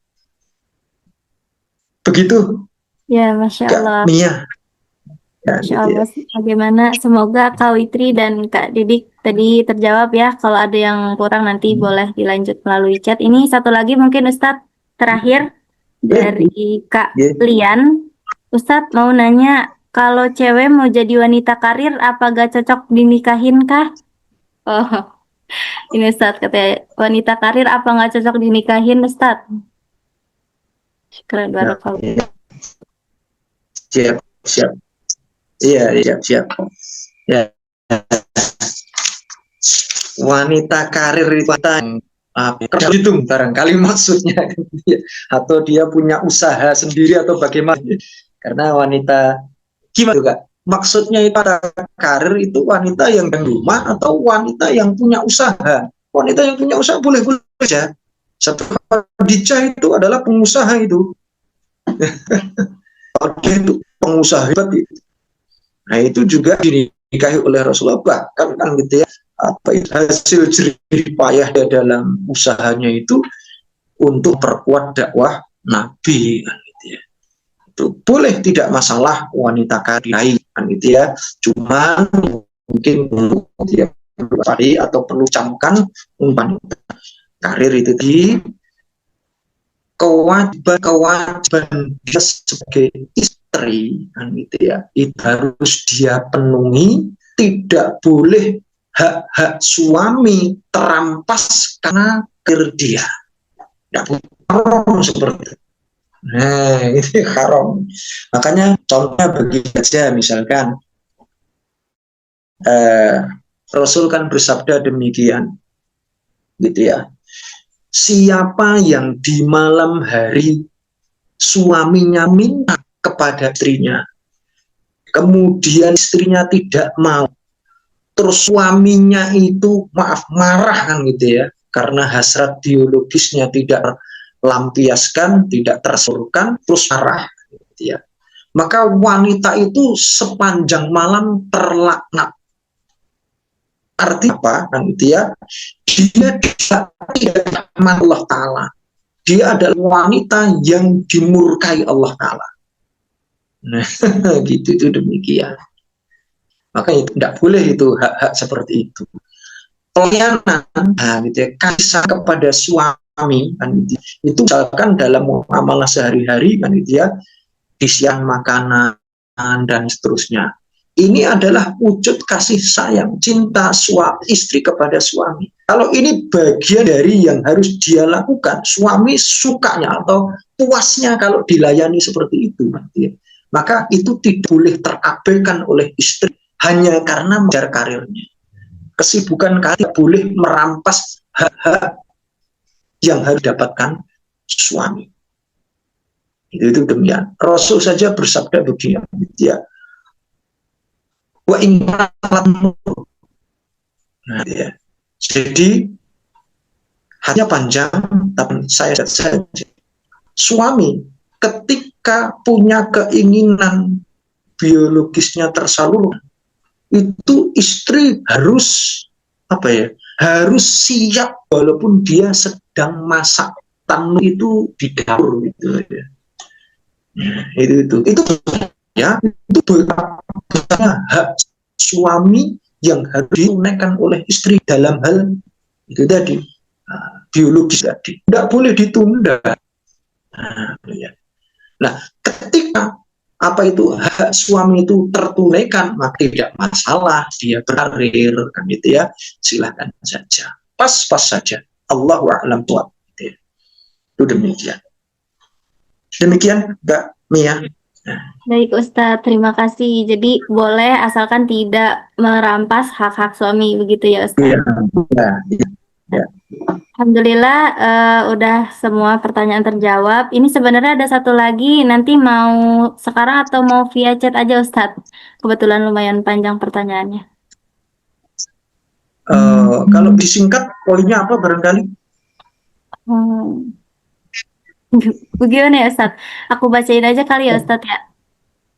Begitu. Ya, Masya Allah. Kak Mia. Ya, Masya Allah, bagaimana? Semoga Kak Witri dan Kak Didik tadi terjawab ya. Kalau ada yang kurang nanti boleh dilanjut melalui chat. Ini satu lagi mungkin Ustadz terakhir dari Kak Lian. Ustadz mau nanya, kalau cewek mau jadi wanita karir, apa gak cocok dinikahin kah? Oh, ini Ustadz katanya, wanita karir apa gak cocok dinikahin Ustadz? Keren banget. Siap. Iya, siap. Ya. Wanita karir itu hitung barangkali maksudnya, atau dia punya usaha sendiri atau bagaimana? Karena wanita gimana juga? Maksudnya itu karir itu wanita yang di rumah atau wanita yang punya usaha? Wanita yang punya usaha boleh saja. Satu Khadijah itu adalah pengusaha itu. Dia itu pengusaha hebat itu. Nah itu juga dinikahi oleh Rasulullah, bahkan kan gitu ya, hasil jerih payah dalam usahanya itu untuk perkuat dakwah Nabi kan gitu ya. Itu boleh, tidak masalah wanita karir kan gitu ya. Cuman mungkin dia perlu atau perlu camkan umpan karir itu di kewajiban dia sebagai istri kan gitu ya, itu harus dia penuhi. Tidak boleh hak-hak suami terampas karena karir dia. Tidak boleh seperti itu. Nah, ini haram. Makanya contohnya bagi saja, misalkan Rasul kan bersabda demikian, gitu ya. Siapa yang di malam hari suaminya minta kepada istrinya, kemudian istrinya tidak mau, terus suaminya itu marah kan gitu ya, karena hasrat biologisnya tidak lampiaskan, tidak tersalurkan, terus marah gitu ya, maka wanita itu sepanjang malam terlaknat. Artinya apa kan gitu ya, dia tidak Allah Ta'ala, dia adalah wanita yang dimurkai Allah Ta'ala. Nah, gitu itu demikian. Makanya tidak boleh itu hak-hak seperti itu. Pelayanan, gitu ya, kasih kepada suami kan gitu, itu misalkan dalam muamalah sehari-hari kan gitu ya, disiang makanan dan seterusnya. Ini adalah wujud kasih sayang, cinta istri kepada suami. Kalau ini bagian dari yang harus dia lakukan, suami sukanya atau puasnya kalau dilayani seperti itu, maka itu tidak boleh terabaikan oleh istri hanya karena mengejar karirnya. Kesibukan karir boleh merampas hak-hak yang harus didapatkan suami. Itu demikian. Rasul saja bersabda begini, ya. Wa inna ya. Jadi hanya panjang, tapi saya saja suami ketika punya keinginan biologisnya tersalurkan, itu istri harus apa ya? Harus siap walaupun dia sedang masak tanu itu di dapur gitu ya. Itu ya, itu betapa hak suami yang harus ditunaikan oleh istri dalam hal itu tadi, biologis tadi, tidak boleh ditunda. Nah, ketika apa itu hak suami itu tertunaikan, maka tidak masalah dia berkarir kan gitu ya, silakan saja, pas-pas saja. Allahu a'lam bishawab. Itu demikian Mbak Mia. Baik Ustadz, terima kasih. Jadi boleh asalkan tidak merampas hak-hak suami begitu ya Ustadz? Ya. Alhamdulillah udah semua pertanyaan terjawab. Ini sebenarnya ada satu lagi, nanti mau sekarang atau mau via chat aja Ustadz? Kebetulan lumayan panjang pertanyaannya. Kalau disingkat poinnya apa barangkali? Bagaimana ya Ustadz? Aku bacain aja kali ya Ustadz ya.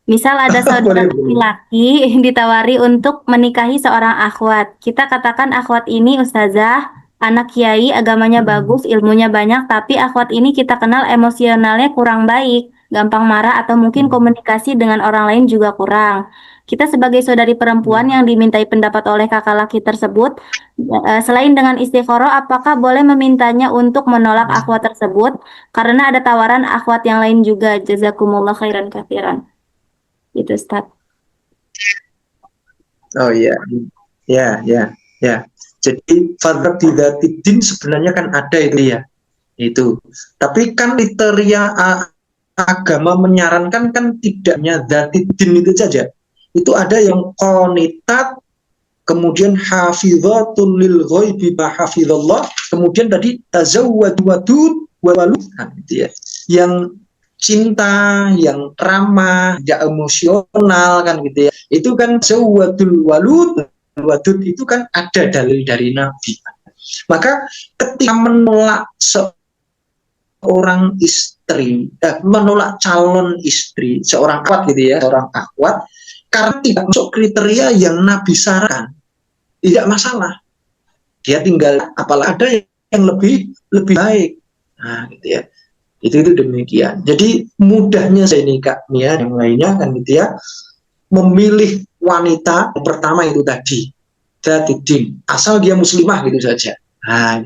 Misal ada saudara laki-laki ditawari untuk menikahi seorang akhwat. Kita katakan akhwat ini ustazah, anak kiai, agamanya bagus, ilmunya banyak, tapi akhwat ini kita kenal emosionalnya kurang baik, gampang marah atau mungkin komunikasi dengan orang lain juga kurang. Kita sebagai saudari perempuan yang dimintai pendapat oleh kakak laki tersebut, selain dengan istikharah, apakah boleh memintanya untuk menolak akhwat tersebut? Karena ada tawaran akhwat yang lain juga. Jazakumullah khairan katsiran. Itu Ustaz. Oh iya, ya. Jadi fadhab bidzatid sebenarnya kan ada itu ya, itu. Tapi kan kriteria agama menyarankan kan tidaknya dzatidin itu saja. Itu ada yang qanitat, kemudian hafidhatul lil ghaibi ma hafizallah, kemudian tadi tazawwad wadud walud, gitu ya. Yang cinta, yang ramah, tidak emosional kan gitu ya. Itu kan zawadul wadud itu kan ada dalil dari Nabi. Maka ketika menolak seorang istri, menolak calon istri, seorang akhwat gitu ya, seorang akhwat, karena tidak masuk kriteria yang Nabi sarankan, tidak masalah. Dia tinggal, apalagi ada yang lebih baik. Nah, gitu ya. Itu demikian. Jadi mudahnya saya ini Kak Mia, yang lainnya kan gitu ya, memilih wanita pertama itu tadi dzatidin, asal dia muslimah gitu saja. Nah,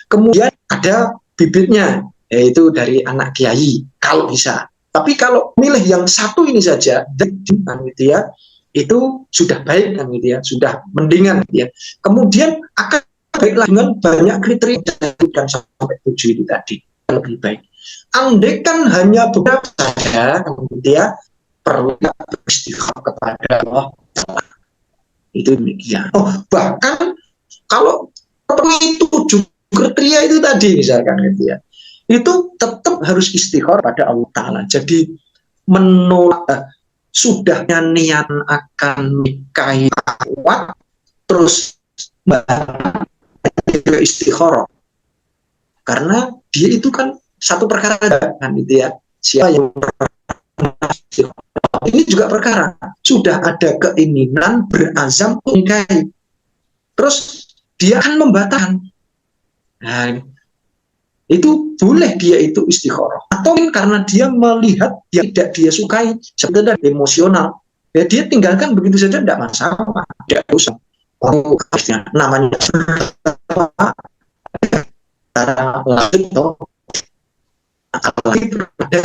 kemudian ada bibitnya, yaitu dari anak kiai kalau bisa. Tapi kalau milih yang satu ini saja dzatidin kan gitu ya, itu sudah baik kan gitu ya, sudah mendingan gitu ya. Kemudian akan baiklah dengan banyak kriteria dan sampai 7 itu tadi lebih baik. Andai kan hanya beberapa saja, kemudian perlu beristighfar kepada Allah. Itu demikian. Oh, bahkan kalau itu 7 kriteria itu tadi misalkan gitu ya, itu tetap harus istighfar pada Allah Ta'ala. Jadi menolak sudahnya niat akan nikahi akhwat, terus istikharah, karena dia itu kan satu perkara kan gitu ya. Siapa yang ini juga perkara sudah ada keinginan berazam untuk nikahi, terus dia akan membatalkan. Nah, itu boleh dia itu istikharah, atau karena dia melihat yang tidak dia sukai sebenarnya emosional, ya dia tinggalkan begitu saja, tidak masalah, tidak usah. Oh, namanya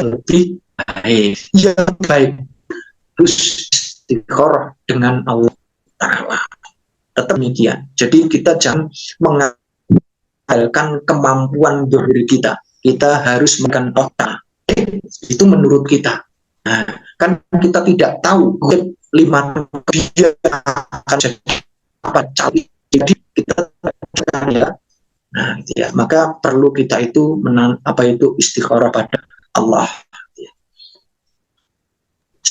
lebih baik, yang baik terus istikharah dengan Allah Ta'ala. Tetap demikian. Jadi kita jangan mengandalkan kemampuan diri kita. Kita harus makan otak. Itu menurut kita. Nah, kan kita tidak tahu 5 dia akan jadi apa cari. Jadi kita ya. Nah, gitu ya. Maka perlu kita itu istikharah pada Allah.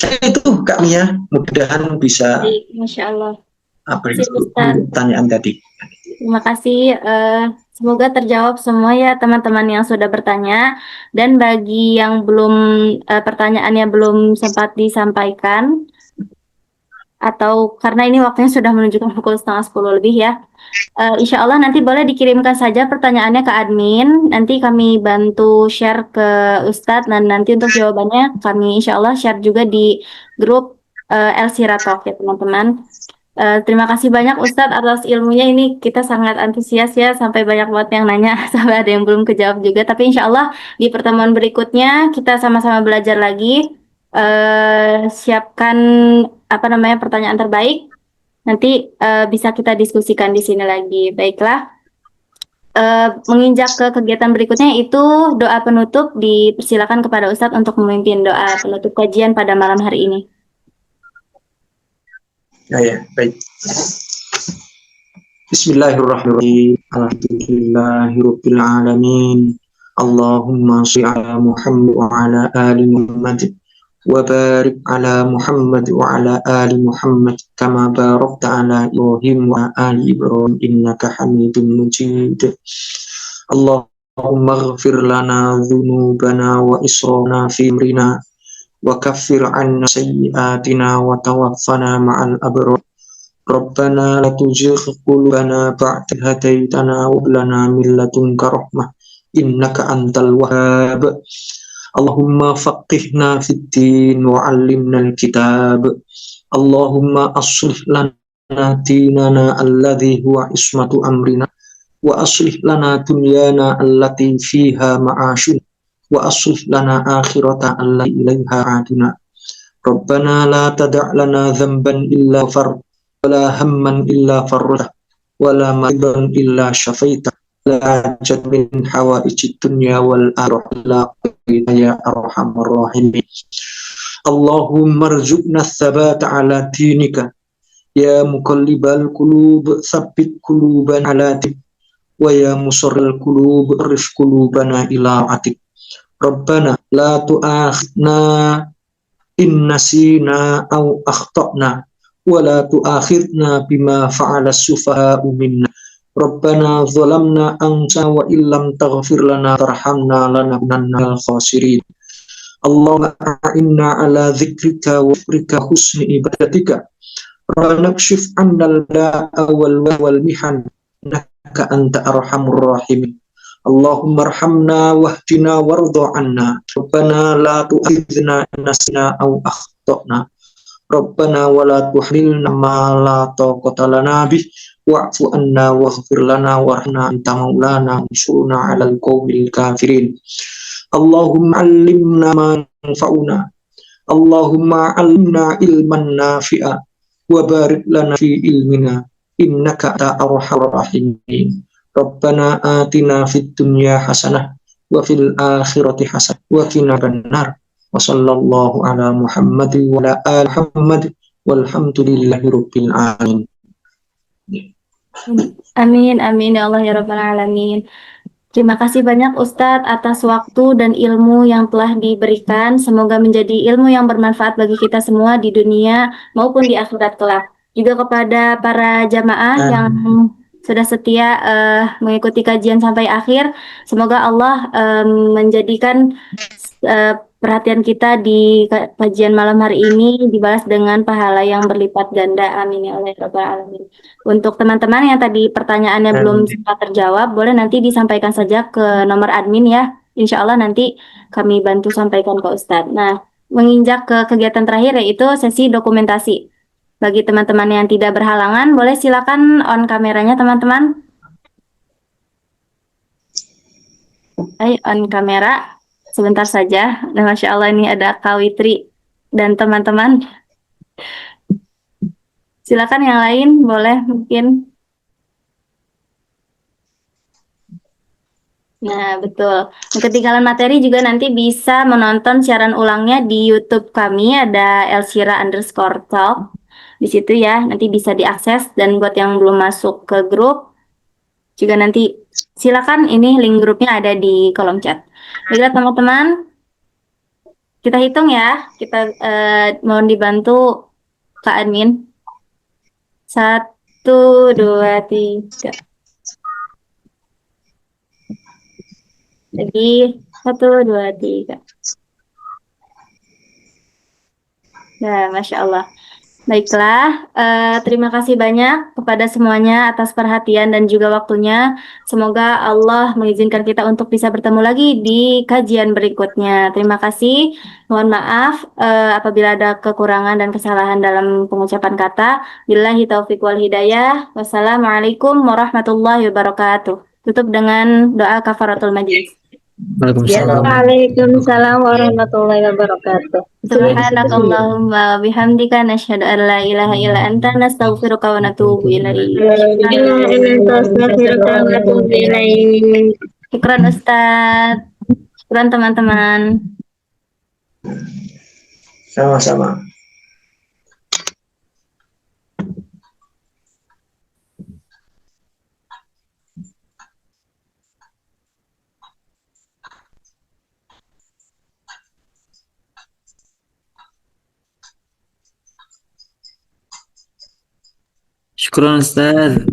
Itu Kak Mia, mudah-mudahan bisa. Masya Allah. Apa itu pertanyaan tadi? Terima kasih. Semoga terjawab semua ya teman-teman yang sudah bertanya. Dan bagi yang belum pertanyaannya belum sempat disampaikan, atau karena ini waktunya sudah menunjukkan pukul 9:30 lebih ya. Insya Allah nanti boleh dikirimkan saja pertanyaannya ke admin. Nanti kami bantu share ke Ustadz dan nanti untuk jawabannya kami insya Allah share juga di grup Elsira Talk ya teman-teman. Terima kasih banyak Ustadz atas ilmunya, ini kita sangat antusias ya, sampai banyak banget yang nanya, sampai ada yang belum kejawab juga. Tapi insya Allah di pertemuan berikutnya kita sama-sama belajar lagi. Siapkan apa namanya pertanyaan terbaik. Nanti bisa kita diskusikan di sini lagi. Baiklah. Menginjak ke kegiatan berikutnya itu doa penutup, dipersilakan kepada Ustadz untuk memimpin doa penutup kajian pada malam hari ini. Ya, baik. Bismillahirrahmanirrahim. Alhamdulillahirabbil alamin. Allahumma shalli ala Muhammad wa ala ali Muhammad wa barik ala Muhammad wa ala ali Muhammad kama barakta ala Ibrahim wa ali Ibrahim innaka Hamidum Majid. Allahumma ighfir lana dhunubana wa israfana fi amrina wa kaffir 'anna sayyi'atina wa tawaffana ma'al abrar. Rabbana la tuzigh qulubana ba'da idh hadaitana wa hab lana min ladunka rahmah innaka antal wahhab. Allahumma faqihna fid din wa 'allimna al-kitab. Allahumma aslih lana dinana alladhi huwa ismatu amrina wa aslih lana dunyana allati fiha ma'ashun wa aslih lana akhirata allati ilaiha aduna. Rabbana la tada' lana dhanban illa far wala hamman illa farrah wala maridan illa syafaita la hajat min hawaijid dunya wal akhirah ya arhamar rahimin. Allahumma arzuqna thabata ala dinika ya muqallibal qulub tsabbit qulubana ala dinik wa ya musarril qulub arif qulubana ila atik. Rabbana la tu'akhidna in nasina aw akhtana wa la tu'akhidna bima fa'ala as-sufaha'u minna. Rabbana zalamna anfusana wa illam taghfir lana tarhamna lanakunanna minal khasirin. Allahumma a'inna ala dzikrika wa syukrika husni ibadatika. Rabbana kshif 'annal bala'a wal mihan innaka anta arhamur rahimin. Allahumma arhamna wahdina warda 'anna. Rabbana la tu'akhidhna in nasina aw akhtana. Rabbana wa la tuhmilna ma la taqata lana bih wa'fu anna waghfir lana warhamna anta maulana wansurna 'alal qaumil kafirin. Allahumma 'allimna ma yanfa'una. Allahumma 'allimna ilman nafi'a wa barik lana fi ilmina innaka anta arhamur rahimin. Rabbana atina fid dunya hasanah wa fil akhirati hasanah wa qina adzabannar. Wa sallallahu ala Muhammadin wa ala ali Muhammad walhamdulillahi rabbil alamin. Amin, amin ya Allah ya Rabbal Alamin. Terima kasih banyak Ustadz atas waktu dan ilmu yang telah diberikan. Semoga menjadi ilmu yang bermanfaat bagi kita semua di dunia maupun di akhirat kelak. Juga kepada para jamaah yang sudah setia mengikuti kajian sampai akhir. Semoga Allah menjadikan perhatian kita di kajian malam hari ini dibalas dengan pahala yang berlipat ganda. Amin ya Allah ya Rabbal Alamin. Untuk teman-teman yang tadi pertanyaannya belum sempat terjawab, boleh nanti disampaikan saja ke nomor admin ya. Insya Allah nanti kami bantu sampaikan ke Ustadz. Nah, menginjak ke kegiatan terakhir yaitu sesi dokumentasi. Bagi teman-teman yang tidak berhalangan, boleh silakan on kameranya teman-teman. Ayo on kamera. Sebentar saja. Dan Masya Allah ini ada Kak Witri dan teman-teman. Silakan yang lain boleh mungkin. Nah, betul. Ketinggalan materi juga nanti bisa menonton siaran ulangnya di YouTube kami, ada Elsira_Talk. Di situ ya, nanti bisa diakses. Dan buat yang belum masuk ke grup, juga nanti silakan, ini link grupnya ada di kolom chat. Baiklah teman-teman, kita hitung ya. Kita mohon dibantu Kak Admin. 1, 2, 3. Lagi 1, 2, 3. Nah, Masya Allah. Baiklah, terima kasih banyak kepada semuanya atas perhatian dan juga waktunya. Semoga Allah mengizinkan kita untuk bisa bertemu lagi di kajian berikutnya. Terima kasih. Mohon maaf apabila ada kekurangan dan kesalahan dalam pengucapan kata. Billahi taufiq wal hidayah. Wassalamualaikum warahmatullahi wabarakatuh. Tutup dengan doa kafaratul majlis. Waalaikumsalam. Waalaikumsalam warahmatullahi wabarakatuh. Subhanakallahumma wa bihamdika nasyhadu an la ilaha illa anta nastaghfiruka wa natubu ilaik. Syukran Ustaz. Syukran teman-teman. Sama-sama. Syukran Ustaz.